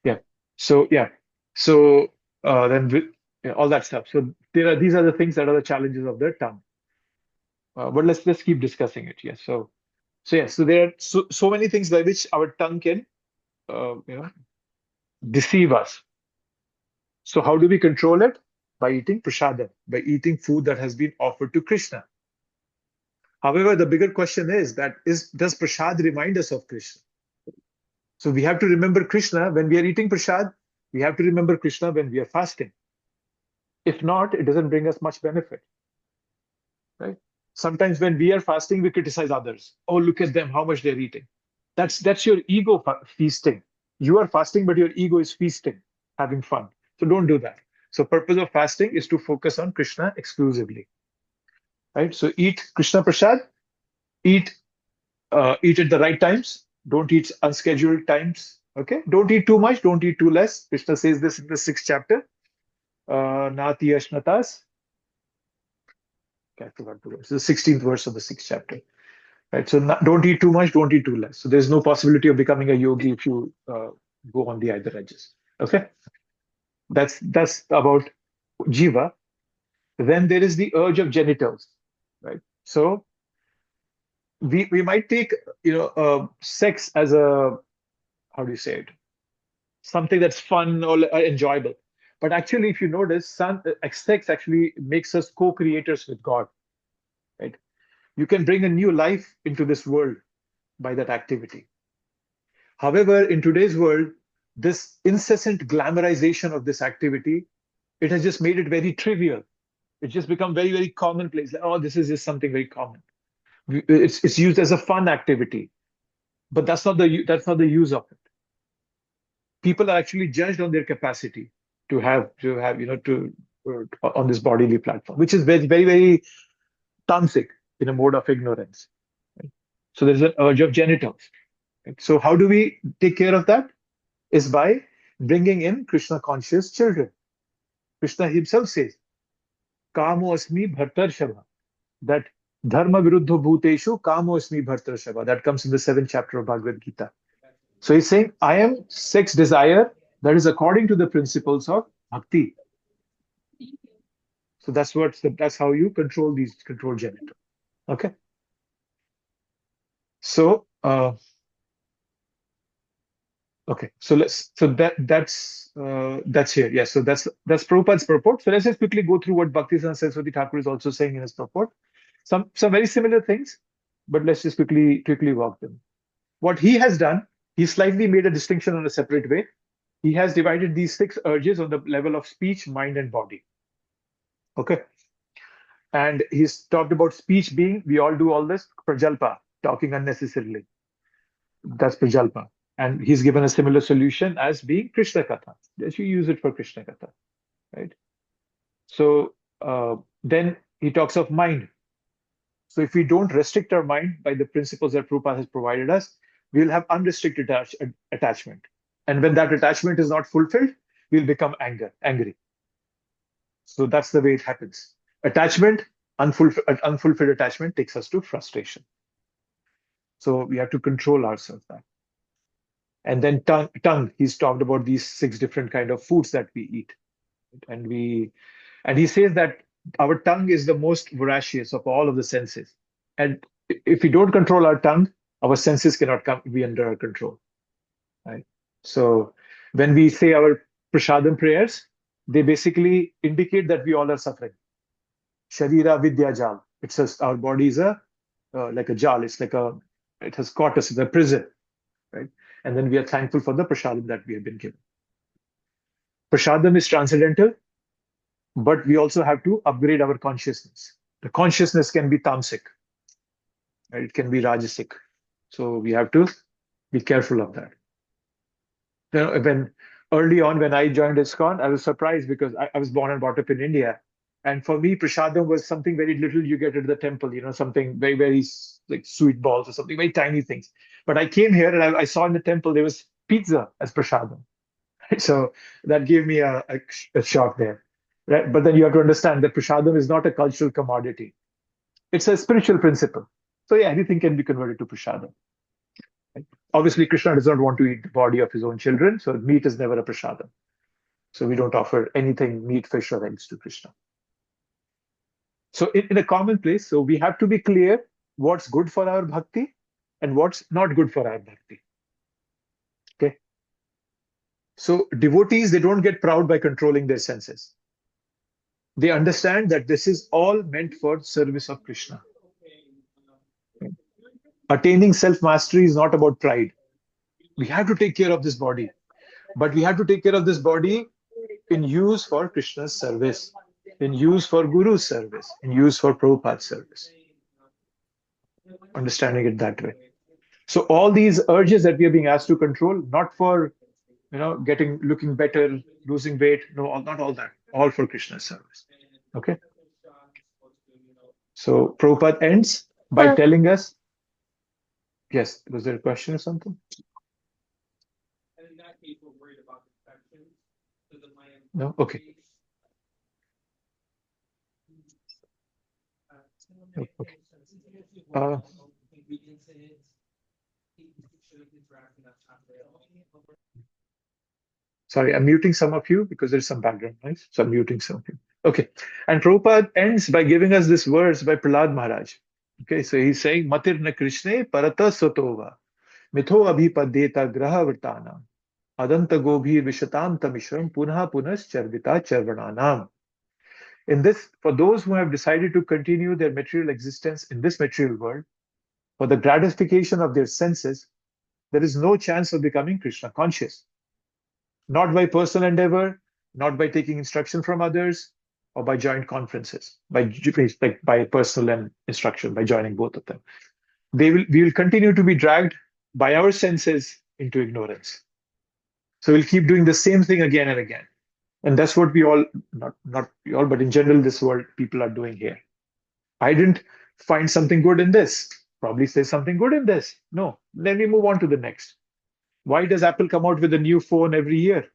yeah, then all that stuff. So these are the things that are the challenges of the tongue. But let's keep discussing it. Yes. So there are so many things by which our tongue can deceive us. So how do we control it? By eating prasadam, by eating food that has been offered to Krishna. However, the bigger question is does prasad remind us of Krishna? So we have to remember Krishna when we are eating prasad. We have to remember Krishna when we are fasting. If not, it doesn't bring us much benefit. Right? Sometimes when we are fasting, we criticize others. Oh, look at them, how much they're eating. That's your ego feasting. You are fasting, but your ego is feasting, having fun. So don't do that. So purpose of fasting is to focus on Krishna exclusively. Right? So eat Krishna prasad, eat at the right times. Don't eat unscheduled times. Okay? Don't eat too much, don't eat too less. Krishna says this in the 6th chapter. Nati Ashnatas. I forgot the verse. The 16th verse of the 6th chapter. Right? So don't eat too much, don't eat too less. So there's no possibility of becoming a yogi if you go on the either edges. Okay? That's about jiva. Then there is the urge of genitals. Right? So we might take sex as a, how do you say it, something that's fun or enjoyable, but actually if you notice, sex actually makes us co-creators with God. Right? You can bring a new life into this world by that activity. However, in today's world, this incessant glamorization of this activity, it has just made it very trivial. It's just become very, very commonplace. Like, oh, this is just something very common. It's used as a fun activity, but that's not the use of it. People are actually judged on their capacity to have on this bodily platform, which is very, very, very tamasic, in a mode of ignorance. Right? So there's an urge of genitals. Right? So how do we take care of that? Is by bringing in Krishna conscious children. Krishna himself says, Kamo asmi bhartar shabha, that dharma viruddha bhuteshu kamo asmi bhartar shabha. That comes in the 7th chapter of Bhagavad Gita. So he's saying, I am sex desire that is according to the principles of bhakti. So that's how you control genital. Okay. So okay. So that's here. Yeah. So that's Prabhupada's purport. So let's just quickly go through what Bhaktisiddhanta Saraswati Thakur is also saying in his purport. Some very similar things, but let's just quickly walk them. What he has done, he slightly made a distinction in a separate way. He has divided these 6 urges on the level of speech, mind, and body. Okay. And he's talked about speech being, we all do all this, prajalpa, talking unnecessarily. That's prajalpa. And he's given a similar solution as being Krishna Katha. That you use it for Krishna Katha. Right? So then he talks of mind. So if we don't restrict our mind by the principles that Prabhupada has provided us, we'll have unrestricted attachment. And when that attachment is not fulfilled, we'll become angry. So that's the way it happens. Attachment, unfulfilled attachment takes us to frustration. So we have to control ourselves that. And then tongue, he's talked about these 6 different kind of foods that we eat. And he says that our tongue is the most voracious of all of the senses. And if we don't control our tongue, our senses cannot be under our control. Right? So when we say our prasadam prayers, they basically indicate that we all are suffering. Sharira vidya jal. It says our body is like a jal. It's like it has caught us in a prison. Right? And then we are thankful for the prasadam that we have been given. Prasadam is transcendental, but we also have to upgrade our consciousness. The consciousness can be tamasic. Right? It can be rajasic. So we have to be careful of that. When early on when I joined ISKCON, I was surprised because I was born and brought up in India. And for me, prasadam was something very little you get at the temple, something very, very like sweet balls or something, very tiny things. But I came here and I saw in the temple there was pizza as prasadam. So that gave me a shock there. Right? But then you have to understand that prasadam is not a cultural commodity. It's a spiritual principle. So yeah, anything can be converted to prasadam. Right? Obviously, Krishna does not want to eat the body of his own children, so meat is never a prasadam. So we don't offer anything, meat, fish, or eggs to Krishna. So in a common place, so we have to be clear what's good for our bhakti and what's not good for our bhakti. Okay. So devotees, they don't get proud by controlling their senses. They understand that this is all meant for service of Krishna. Okay. Attaining self-mastery is not about pride. We have to take care of this body, but we have to take care of this body in use for Krishna's service, in use for Guru's service, in use for Prabhupada's service. Understanding it that way. So all these urges that we are being asked to control, not for looking better, losing weight, no, not all that, all for Krishna's service. Okay. So Prabhupada ends by telling us. Yes, was there a question or something? No? Okay. Okay. Sorry, I'm muting some of you because there's some background noise. So I'm muting some of you. Okay. And Prabhupada ends by giving us this verse by Prahlad Maharaj. Okay, so he's saying, Matir na Krishne parata sotova, mitho abhipadeta graha vartana, adanta gobhir vishatam tamishram, punha punas charvita charvananam. In this, for those who have decided to continue their material existence in this material world, for the gratification of their senses, there is no chance of becoming Krishna conscious. Not by personal endeavor, not by taking instruction from others, or by joint conferences, by personal and instruction, by joining both of them. We will continue to be dragged by our senses into ignorance. So we'll keep doing the same thing again and again. And that's what we all, not we all, but in general, this world, people are doing here. I didn't find something good in this. Probably say something good in this. No, then we move on to the next. Why does Apple come out with a new phone every year?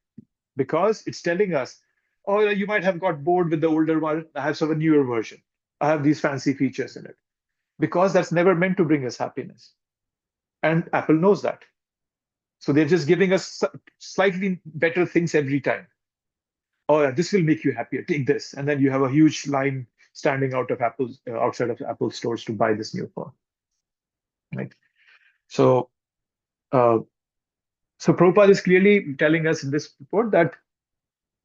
Because it's telling us, oh, you might have got bored with the older one. I have some newer version. I have these fancy features in it. Because that's never meant to bring us happiness. And Apple knows that. So they're just giving us slightly better things every time. Oh, this will make you happier. Take this. And then you have a huge line standing out of Apple's outside of Apple stores to buy this new phone. Right? So Prabhupada is clearly telling us in this report that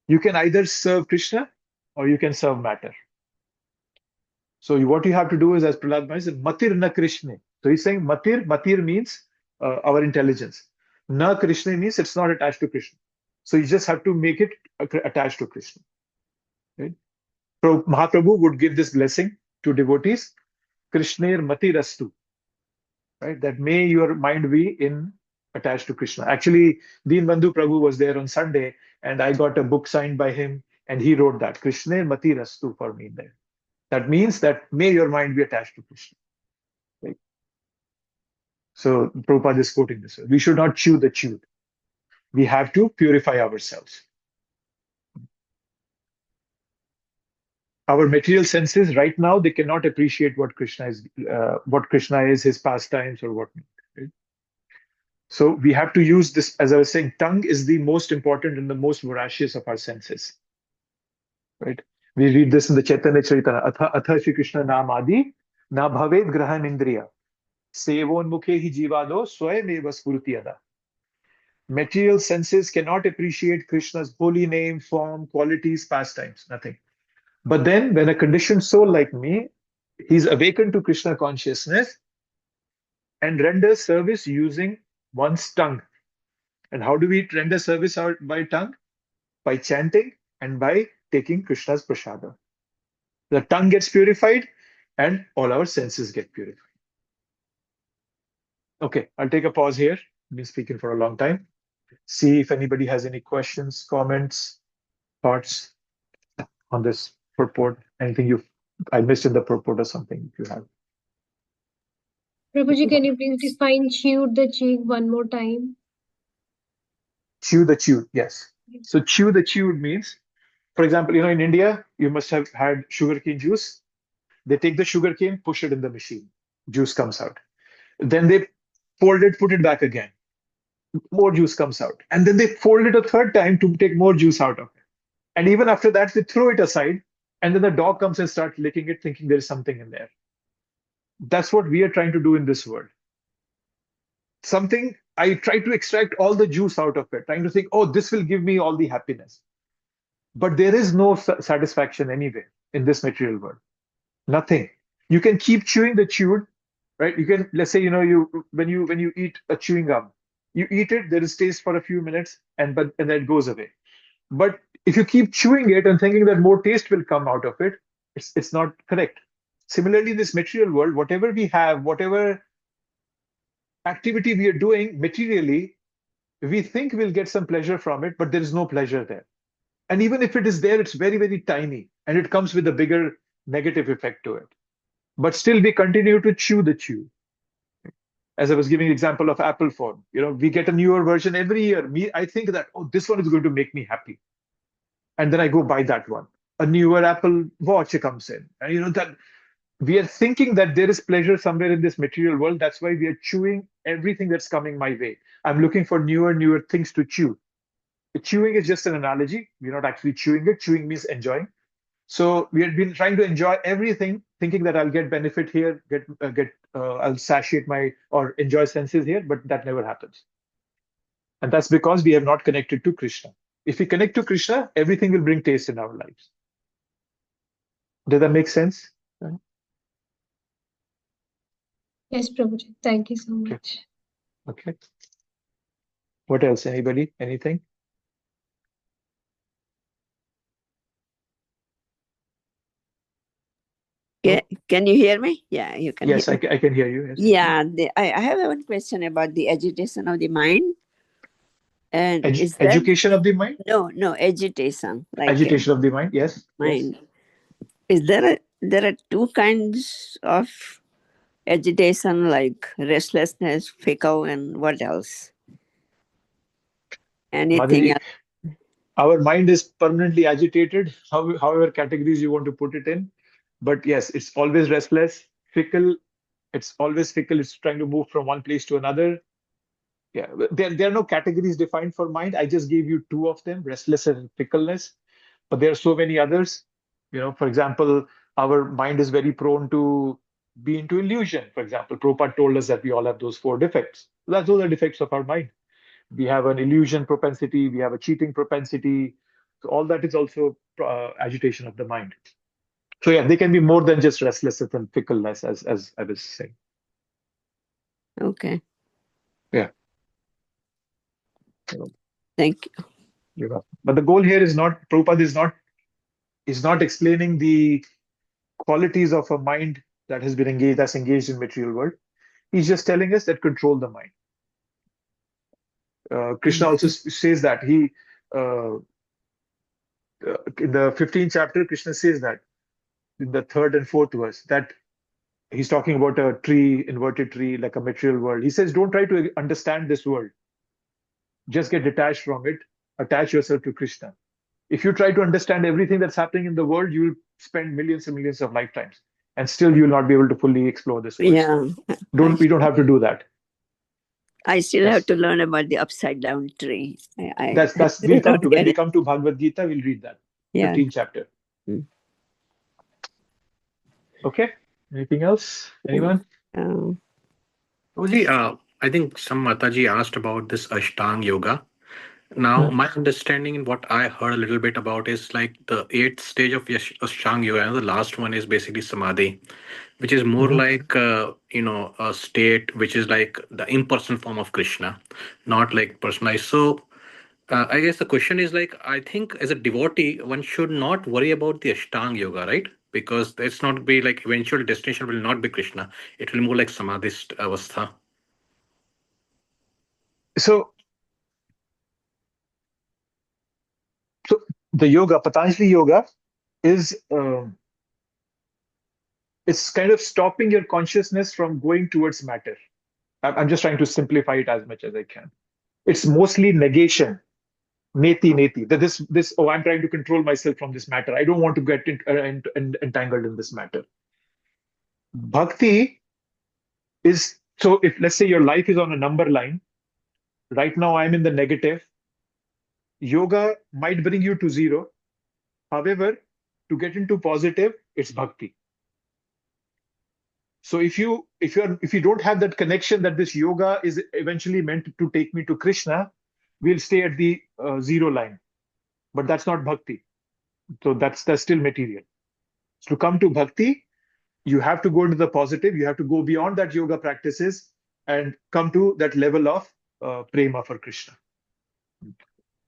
you can either serve Krishna or you can serve matter. So what you have to do is, as Prahlad Maharaj said, Matir na Krishna. So he's saying Matir means our intelligence. Na Krishna means it's not attached to Krishna. So you just have to make it attached to Krishna. Right? So Mahaprabhu would give this blessing to devotees, Krishnair Matirastu. Right? That may your mind be attached to Krishna. Actually, Deenbandhu Prabhu was there on Sunday, and I got a book signed by him, and he wrote that, Krishnair Matirastu for me there. That means that may your mind be attached to Krishna. Right? So Prabhupada is quoting this. We should not chew the chewed. We have to purify ourselves. Our material senses right now, they cannot appreciate what Krishna is, his pastimes or whatnot. Right? So we have to use this, as I was saying, tongue is the most important and the most voracious of our senses. Right? We read this in the Chaitanya Charitanya. Atha Shri Krishna Namadi na bhaved grahan indriya sevon mukhe hi jivado swayameva spurtiyada. Material senses cannot appreciate Krishna's holy name, form, qualities, pastimes, nothing. But then when a conditioned soul like me, he's awakened to Krishna consciousness and renders service using one's tongue. And how do we render service out by tongue? By chanting and by taking Krishna's prasada. The tongue gets purified and all our senses get purified. Okay, I'll take a pause here. I've been speaking for a long time. see if anybody has any questions, comments, thoughts on this purport. Anything I missed in the purport or something if you have.
Prabhuji, can you please define chewed the cheek one more time?
Chew the chewed, yes. So chew the chewed means, for example, in India, you must have had sugarcane juice. They take the sugarcane, push it in the machine. Juice comes out. Then they fold it, put it back again. More juice comes out. And then they fold it a third time to take more juice out of it. And even after that, they throw it aside. And then the dog comes and starts licking it, thinking there is something in there. That's what we are trying to do in this world. I try to extract all the juice out of it, trying to think, oh, this will give me all the happiness. But there is no satisfaction anywhere in this material world. Nothing. You can keep chewing the chewed, right? You can, let's say, when you eat a chewing gum, you eat it, there is taste for a few minutes, and then it goes away. But if you keep chewing it and thinking that more taste will come out of it, it's not correct. Similarly, in this material world, whatever we have, whatever activity we are doing materially, we think we'll get some pleasure from it, but there is no pleasure there. And even if it is there, it's very, very tiny, and it comes with a bigger negative effect to it. But still, we continue to chew the chew. As I was giving an example of Apple phone, we get a newer version every year. I think that, oh, this one is going to make me happy. And then I go buy that one. A newer Apple Watch comes in. And that we are thinking that there is pleasure somewhere in this material world. That's why we are chewing everything that's coming my way. I'm looking for newer things to chew. Chewing is just an analogy. We're not actually chewing it. Chewing means enjoying. So we have been trying to enjoy everything, thinking that I'll get benefit here, I'll satiate or enjoy senses here, but that never happens. And that's because we have not connected to Krishna. If we connect to Krishna, everything will bring taste in our lives. Does that make sense?
Yes, Prabhuji. Thank you so much.
Okay. What else? Anybody? Anything?
Can you hear me? Yeah, you can.
Yes,
hear
I can hear you. Yes.
Yeah, I have one question about the agitation of the mind. And is that
education of the mind?
No, agitation. Like
agitation of the mind. Yes.
Mind. Yes. Is there are two kinds of agitation, like restlessness, fickle, and what else? Anything
Madhuri,
else?
our mind is permanently agitated, however categories you want to put it in. But yes, it's always restless, fickle. It's always fickle. It's trying to move from one place to another. Yeah, there are no categories defined for mind. I just gave you two of them, restless and fickleness. But there are so many others. For example, our mind is very prone to be into illusion. For example, Prabhupada told us that we all have those 4 defects. Those are defects of our mind. We have an illusion propensity. We have a cheating propensity. So all that is also agitation of the mind. So yeah, they can be more than just restlessness and fickleness, as I was saying.
Okay.
Yeah.
Thank you.
But the goal here is not, Prabhupada is not explaining the qualities of a mind that has been that's engaged in material world. He's just telling us that control the mind. Krishna also says that in the 15th chapter, Krishna says that in the 3rd and 4th verse, that he's talking about a tree, inverted tree, like a material world. He says, don't try to understand this world. Just get detached from it. Attach yourself to Krishna. If you try to understand everything that's happening in the world, you'll spend millions and millions of lifetimes, and still you'll not be able to fully explore this world.
Yeah.
We don't have to do that.
I still have to learn about the upside down tree.
We'll come to when we come to Bhagavad Gita, we'll read that.
Yeah.
15th chapter. Okay. Anything else? Anyone?
I think some Mataji asked about this Ashtang Yoga. Now, my understanding and what I heard a little bit about is like the 8th stage of Ashtang Yoga, and the last one is basically Samadhi, which is more like, a state which is like the impersonal form of Krishna, not like personalized. So, I guess the question is like, I think as a devotee, one should not worry about the Ashtang Yoga, right? Because it's not be like eventual destination will not be Krishna. It will be more like Samadhi avastha.
So the yoga, Patanjali yoga, is it's kind of stopping your consciousness from going towards matter. I'm just trying to simplify it as much as I can. It's mostly negation, neti. That this oh, I'm trying to control myself from this matter. I don't want to get entangled in this matter. Bhakti is, so if let's say your life is on a number line, right now I'm in the negative. Yoga might bring you to zero. However, to get into positive, it's bhakti. So if you don't have that connection that this yoga is eventually meant to take me to Krishna, we'll stay at the zero line. But that's not bhakti. So that's still material. So to come to bhakti, you have to go into the positive. You have to go beyond that yoga practices and come to that level of prema for Krishna.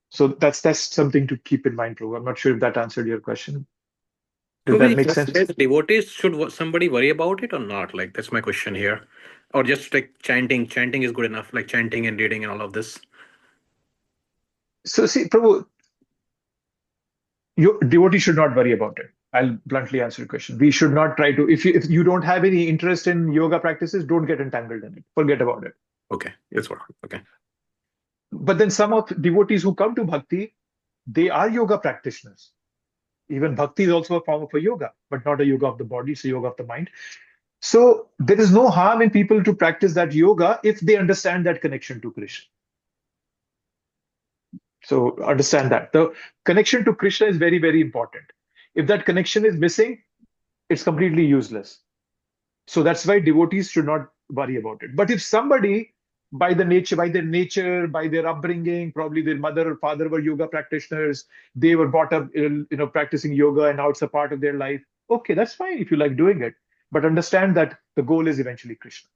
So that's something to keep in mind, Prabhu. I'm not sure if that answered your question. Does that make sense?
As devotees, should somebody worry about it or not? Like, that's my question here. Or just like chanting is good enough, like chanting and reading and all of this.
So see, Prabhu, your devotee should not worry about it. I'll bluntly answer your question. We should not try to, if you don't have any interest in yoga practices, don't get entangled in it. Forget about it.
Okay, that's what. Okay.
But then some of devotees who come to bhakti, they are yoga practitioners. Even bhakti is also a form of a yoga, but not a yoga of the body, it's a yoga of the mind. So there is no harm in people to practice that yoga if they understand that connection to Krishna. So understand that. The connection to Krishna is very, very important. If that connection is missing, it's completely useless. So that's why devotees should not worry about it. But if somebody, by their nature, by their upbringing, probably their mother or father were yoga practitioners, they were brought up, practicing yoga, and now it's a part of their life. Okay, that's fine if you like doing it. But understand that the goal is eventually Krishna.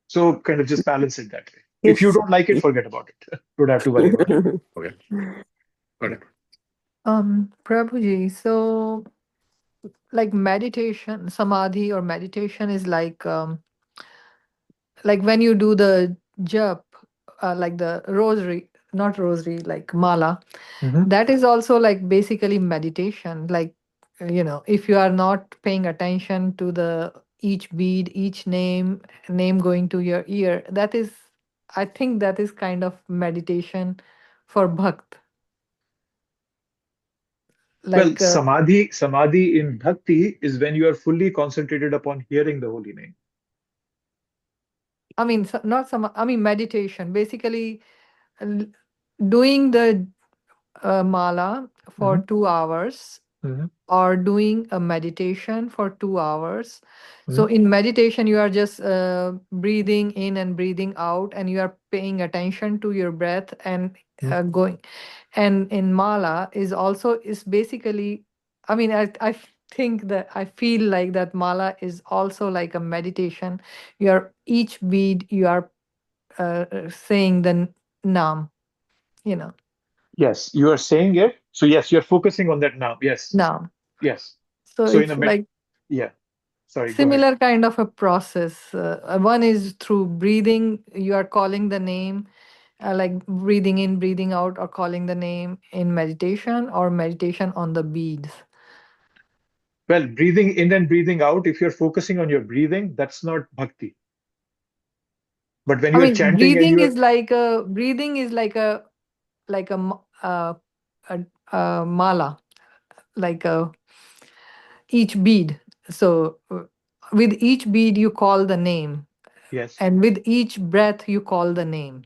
So kind of just balance it that way. If you don't like it, forget about it. Don't have to worry about it.
Okay. Got it.
Prabhuji, so like meditation, samadhi or meditation is like when you do the jap, like the rosary, not rosary, like mala,
Mhm.
that is also like basically meditation. Like, if you are not paying attention to the each bead, each name going to your ear, I think that is kind of meditation for bhakt.
Well,
Like,
samadhi in bhakti is when you are fully concentrated upon hearing the holy name.
I mean, not some, I mean, meditation, basically doing the mala for
Mhm.
2 hours,
Mhm.
or doing a meditation for 2 hours. So
Mhm.
in meditation, you are just breathing in and breathing out, and you are paying attention to your breath and going. And in mala is basically, I mean, I think that I feel like that mala is also like a meditation. Each bead you are saying the nam, you know,
Yes, you are saying it. So yes, you're focusing on that now. Yes.
nam.
Yes.
So
So in
it's
a
like
yeah. Sorry, go ahead.
similar kind of a process. One is through breathing, you are calling the name, like breathing in, breathing out, or calling the name in meditation, or meditation on the beads.
Well, breathing in and breathing out, if you're focusing on your breathing, that's not bhakti. But when
I
you're
mean,
chanting and you're
breathing is like a mala, like each bead. So with each bead you call the name,
yes.
and with each breath you call the name.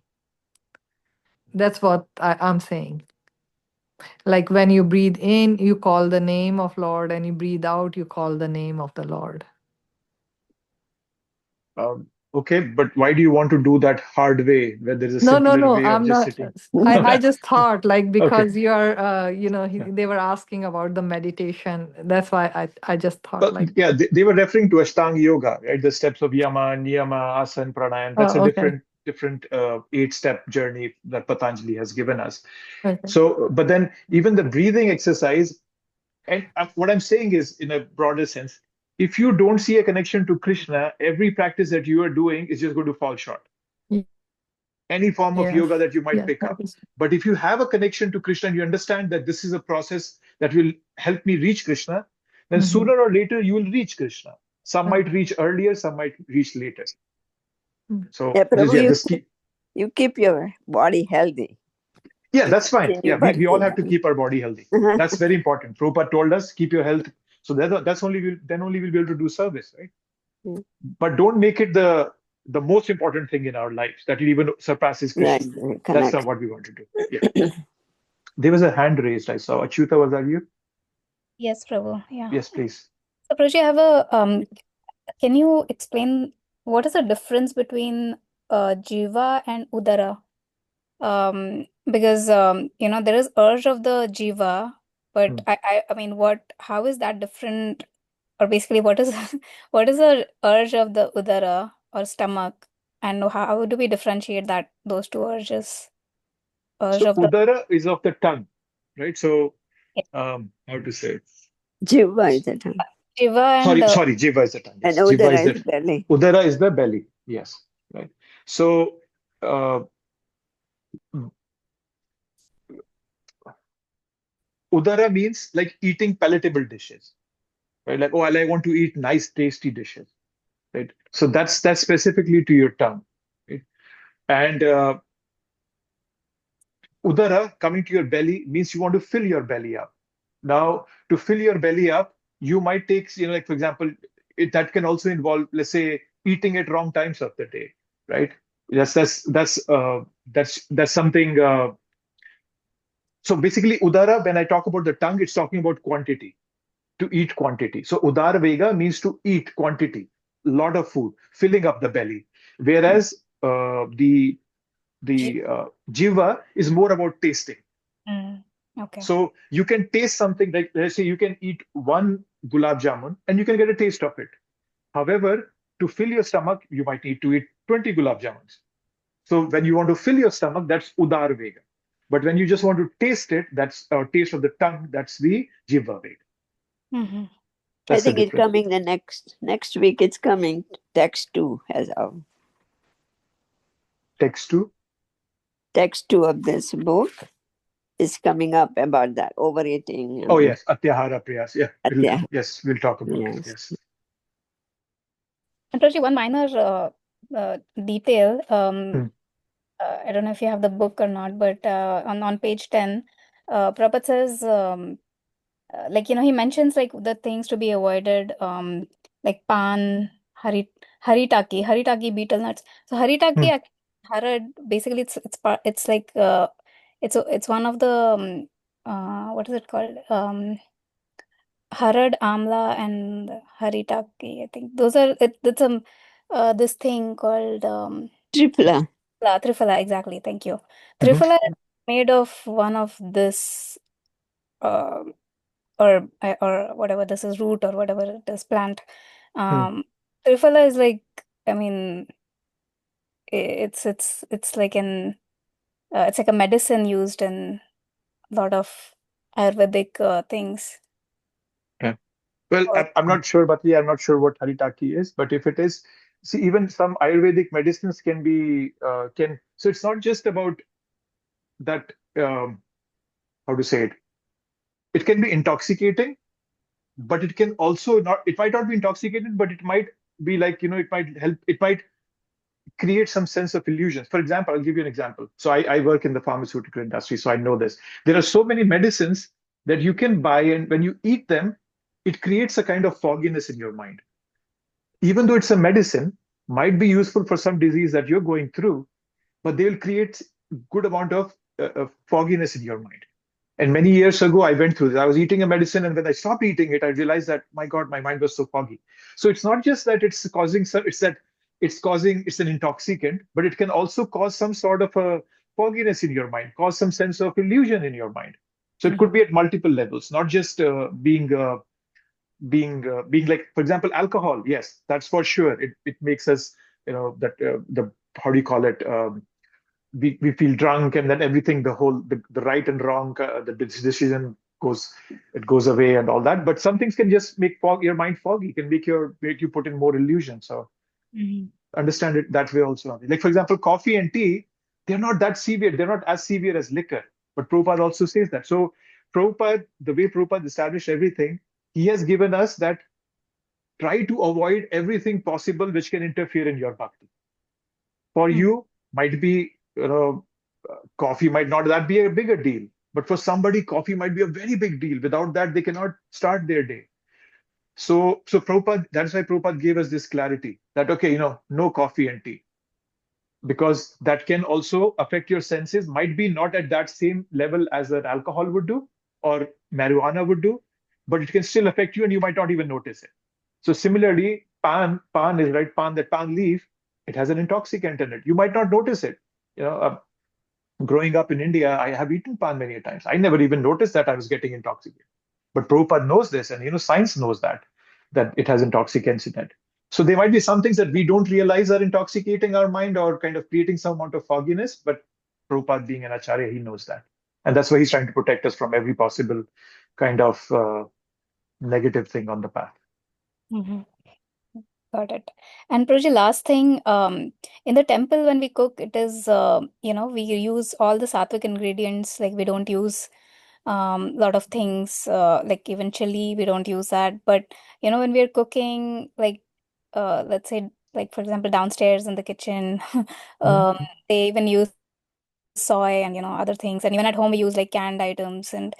That's what I'm saying. Like when you breathe in, you call the name of Lord, and you breathe out, you call the name of the Lord.
Okay, but why do you want to do that hard way where there is a
No,
simpler way of
I'm
just
not.
sitting?
I just thought like,
Okay.
because you are,
Yeah.
they were asking about the meditation. That's why I just thought
Well,
like,
yeah, they were referring to Ashtanga Yoga, right? The steps of Yama, Niyama, Asana, Pranayama. That's a
oh, okay.
different 8-step journey that Patanjali has given us.
Okay.
So, but then even the breathing exercise, and what I'm saying is, in a broader sense, if you don't see a connection to Krishna, every practice that you are doing is just going to fall short.
Ye-
Any form of
Yes.
yoga that you might
Yes,
pick
that
up.
is.
But if you have a connection to Krishna and you understand that this is a process that will help me reach Krishna, then
Mhm.
sooner or later you will reach Krishna. Some
Okay.
might reach earlier, some might reach later.
Mm.
So
Yeah,
just,
Prabhu,
just keep.
you keep your body healthy
Yeah,
to
that's fine.
continue
Yeah, we all have to
bhakti.
keep our body healthy. That's very important. Prabhupada told us, keep your health. So that's only then only we'll be able to do service, right?
Mm.
But don't make it the most important thing in our lives that it even surpasses
Right,
Krishna.
right,
That's
connect.
not what we want to do. Yeah. There was a hand raised. I saw. Achyuta, was that you?
Yes, Prabhu. Yeah.
Yes, please.
So, Prabhuji, I have a can you explain what is the difference between jiva and udara? Because there is urge of the jiva, but
Hmm.
I mean, how is that different? Or basically, what is what is the urge of the udara or stomach, and how do we differentiate those two urges? Urge
So
of the
udara is of the tongue, right? So how to say it?
Jiva is the tongue.
jiva and
Sorry, jiva is the tongue.
And
Yes, jiva is
Udara is
the
belly.
udara is the belly. Yes, right. So udara means like eating palatable dishes, right? Like, oh, I want to eat nice, tasty dishes, right? So that's specifically to your tongue, right? And udara coming to your belly means you want to fill your belly up. Now, to fill your belly up, you might take, like for example, that can also involve, let's say, eating at wrong times of the day, right? Yes, that's something. So basically, udara, when I talk about the tongue, it's talking about quantity, to eat quantity. So udara vega means to eat quantity, lot of food, filling up the belly. Whereas the jiva is more about tasting.
Mm, okay.
So you can taste something like, let's say, you can eat one gulab jamun and you can get a taste of it. However, to fill your stomach, you might need to eat 20 gulab jamuns. So when you want to fill your stomach, that's udar vega. But when you just want to taste it, that's a taste of the tongue, that's the jiva vega.
Mm-hmm.
I
That's the
think it's
difference.
coming the next week. It's coming. Text 2 has our
Text 2.
text 2 of this book is coming up about that overeating.
Oh, yes, Atyahara Prayas. Yeah, it'll
Atya.
come. Yes, we'll talk about it.
Yes.
Yes.
And Toshi, one minor detail.
Hmm.
I don't know if you have the book or not, but on page 10, Prabhupada says, he mentions like the things to be avoided, like pan, haritaki betel nuts. So
Hmm.
haritaki, harad, basically it's like it's one of the what is it called? Harad, amla, and haritaki. I think those are it's this thing called
Tripla.
Triphala, exactly. Thank you.
Mhm.
Triphala is made of one of this, uh, or whatever this is, root or whatever it is, plant.
Hmm.
Triphala is like, I mean, it's like it's like a medicine used in a lot of Ayurvedic things.
Yeah. Well,
Or
I'm not sure, Batli, I'm not sure what haritaki is, but if it is, see, even some Ayurvedic medicines can be, so it's not just about that, how to say it, it can be intoxicating, but it can also not, it might not be intoxicated, but it might be like, it might help, it might create some sense of illusion. For example, I'll give you an example. So I work in the pharmaceutical industry, so I know this. There are so many medicines that you can buy, and when you eat them, it creates a kind of fogginess in your mind. Even though it's a medicine, might be useful for some disease that you're going through, but they will create good amount of fogginess in your mind. And many years ago, I went through this. I was eating a medicine, and when I stopped eating it, I realized that, my God, my mind was so foggy. So it's not just that it's causing it's that it's an intoxicant, but it can also cause some sort of a fogginess in your mind, cause some sense of illusion in your mind. So it could be at multiple levels, not just being like, for example, alcohol. Yes, that's for sure. It makes us, that the how do you call it? We feel drunk, and then everything, the right and wrong, the decision goes away and all that. But some things can just make your mind foggy, can make you put in more illusion. So understand it that way also. Like for example, coffee and tea, they're not that severe. They're not as severe as liquor. But Prabhupada also says that. So Prabhupada, the way Prabhupada established everything, he has given us that try to avoid everything possible which can interfere in your bhakti. For you, might be, coffee might not that be a bigger deal, but for somebody, coffee might be a very big deal. Without that, they cannot start their day. So Prabhupada, that's why Prabhupada gave us this clarity that, okay, no coffee and tea, because that can also affect your senses, might be not at that same level as an alcohol would do or marijuana would do, but it can still affect you and you might not even notice it. So similarly, pan is right, that pan leaf, it has an intoxicant in it. You might not notice it. Growing up in India, I have eaten pan many times. I never even noticed that I was getting intoxicated. But Prabhupada knows this, and science knows that it has intoxicants in it. So there might be some things that we don't realize are intoxicating our mind or kind of creating some amount of fogginess, but Prabhupada being an acharya, he knows that. And that's why he's trying to protect us from every possible kind of negative thing on the path.
Mm-hmm. Got it. And Prabhuji, last thing, in the temple when we cook, it is, we use all the sattvic ingredients, like we don't use lot of things, like even chili, we don't use that. But, when we're cooking, like, let's say, like, for example, downstairs in the kitchen, they even use soy and, other things. And even at home, we use like canned items and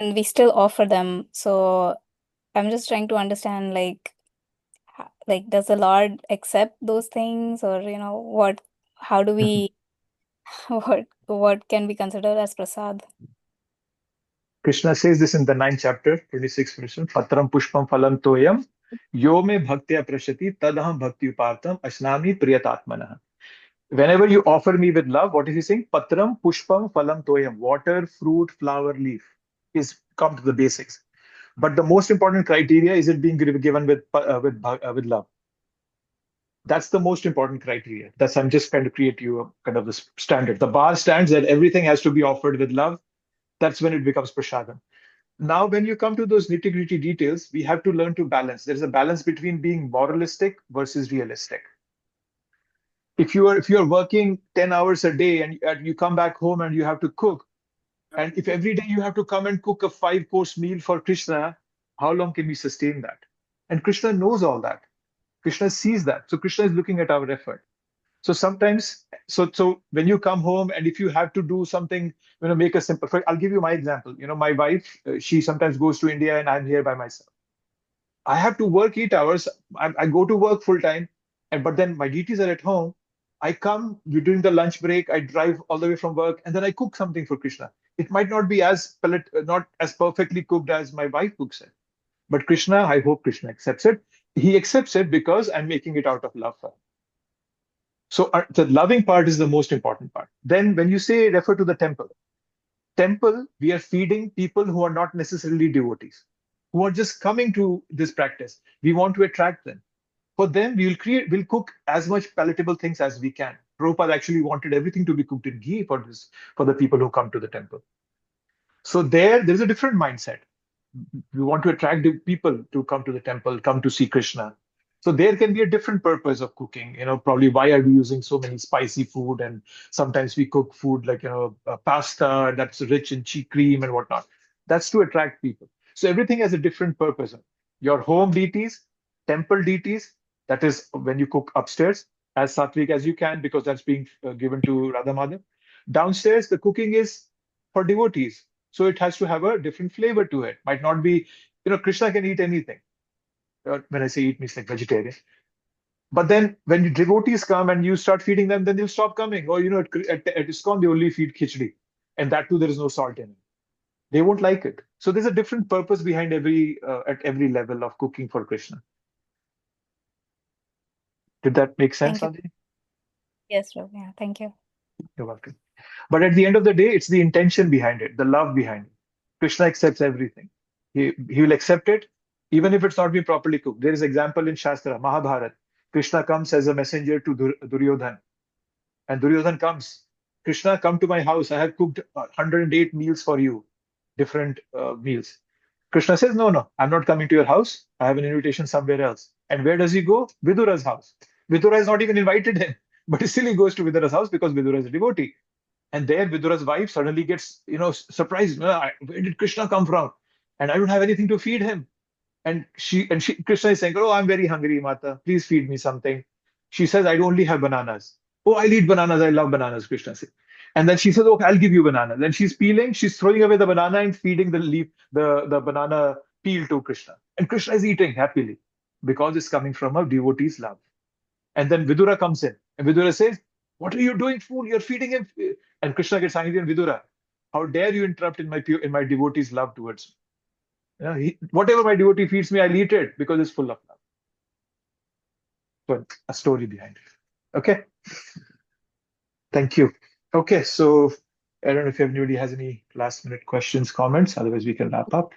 we still offer them. So I'm just trying to understand, like, does the Lord accept those things, or how do we what can be considered as prasad?
Krishna says this in the 9th chapter, 26th verse, Patram pushpam phalam toyam, yo me bhaktya prashati tadaham bhakti upartam ashnami priyatatmanah. Whenever you offer me with love, what is he saying? Patram pushpam phalam toyam. Water, fruit, flower, leaf is come to the basics. But the most important criteria is it being given with love. That's the most important criteria. I'm just trying to create you a kind of this standard. The bar stands that everything has to be offered with love. That's when it becomes prasadam. Now, when you come to those nitty-gritty details, we have to learn to balance. There's a balance between being moralistic versus realistic. If you are working 10 hours a day and you come back home and you have to cook, and if every day you have to come and cook a 5-course meal for Krishna, how long can we sustain that? And Krishna knows all that. Krishna sees that. So Krishna is looking at our effort. So sometimes, so when you come home and if you have to do something, make a simple, I'll give you my example. My wife, she sometimes goes to India and I'm here by myself. I have to work 8 hours. I go to work full time, but then my duties are at home. I come during the lunch break. I drive all the way from work, and then I cook something for Krishna. It might not be not as perfectly cooked as my wife cooks it, but Krishna, I hope Krishna accepts it. He accepts it because I'm making it out of love for him. So the loving part is the most important part. Then when you say refer to the temple, we are feeding people who are not necessarily devotees, who are just coming to this practice. We want to attract them. For them, we'll cook as much palatable things as we can. Prabhupada actually wanted everything to be cooked in ghee for the people who come to the temple. So there's a different mindset. We want to attract the people to come to the temple, come to see Krishna. So there can be a different purpose of cooking. Probably why are we using so many spicy food? And sometimes we cook food like, pasta that's rich in cream and whatnot. That's to attract people. So everything has a different purpose. Your home deities, temple deities, that is when you cook upstairs as sattvic as you can, because that's being given to Radha Madhav. Downstairs, the cooking is for devotees. So it has to have a different flavor to it. Might not be, Krishna can eat anything. When I say eat, means like vegetarian. But then when devotees come and you start feeding them, then they'll stop coming. Or, at ISKCON, they only feed khichdi. And that too, there is no salt in it. They won't like it. So there's a different purpose behind at every level of cooking for Krishna. Did that make sense,
Thank
Sanjay?
Yes, Prabhu. Yeah, thank you.
You're welcome. But at the end of the day, it's the intention behind it, the love behind it. Krishna accepts everything. He will accept it, even if it's not been properly cooked. There is example in Shastra, Mahabharata. Krishna comes as a messenger to Duryodhan. And Duryodhan comes, Krishna, come to my house. I have cooked 108 meals for you, different meals. Krishna says, no, I'm not coming to your house. I have an invitation somewhere else. And where does he go? Vidura's house. Vidura is not even invited him. But still he goes to Vidura's house because Vidura is a devotee. And there Vidura's wife suddenly gets, surprised. Where did Krishna come from? And I don't have anything to feed him. And Krishna is saying, oh, I'm very hungry, Mata. Please feed me something. She says, I only have bananas. Oh, I'll eat bananas. I love bananas, Krishna says. And then she says, okay, I'll give you bananas. Then she's peeling, she's throwing away the banana and feeding the leaf, the banana peel to Krishna. And Krishna is eating happily because it's coming from a devotee's love. And then Vidura comes in. And Vidura says, what are you doing, fool? You're feeding him. And Krishna gets angry on Vidura. How dare you interrupt in my devotee's love towards me? Whatever my devotee feeds me, I'll eat it because it's full of love. So a story behind it. Okay. Thank you. Okay, so I don't know if anybody has any last minute questions, comments. Otherwise, we can wrap up.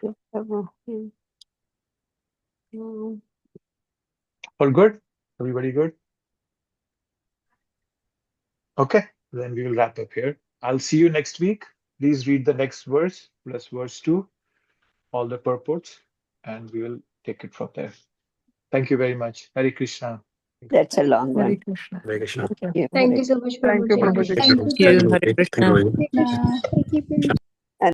All good? Everybody good? Okay, then we will wrap up here. I'll see you next week. Please read the next verse plus verse 2, all the purports, and we will take it from there. Thank you very much. Hare Krishna.
That's a long
Hare
one.
Krishna.
Hare Krishna.
Thank you.
Thank you so much,
Thank you,
Prabhuji.
Prabhuji.
Thank you.
Thank you.
Hare Krishna.
Keep it.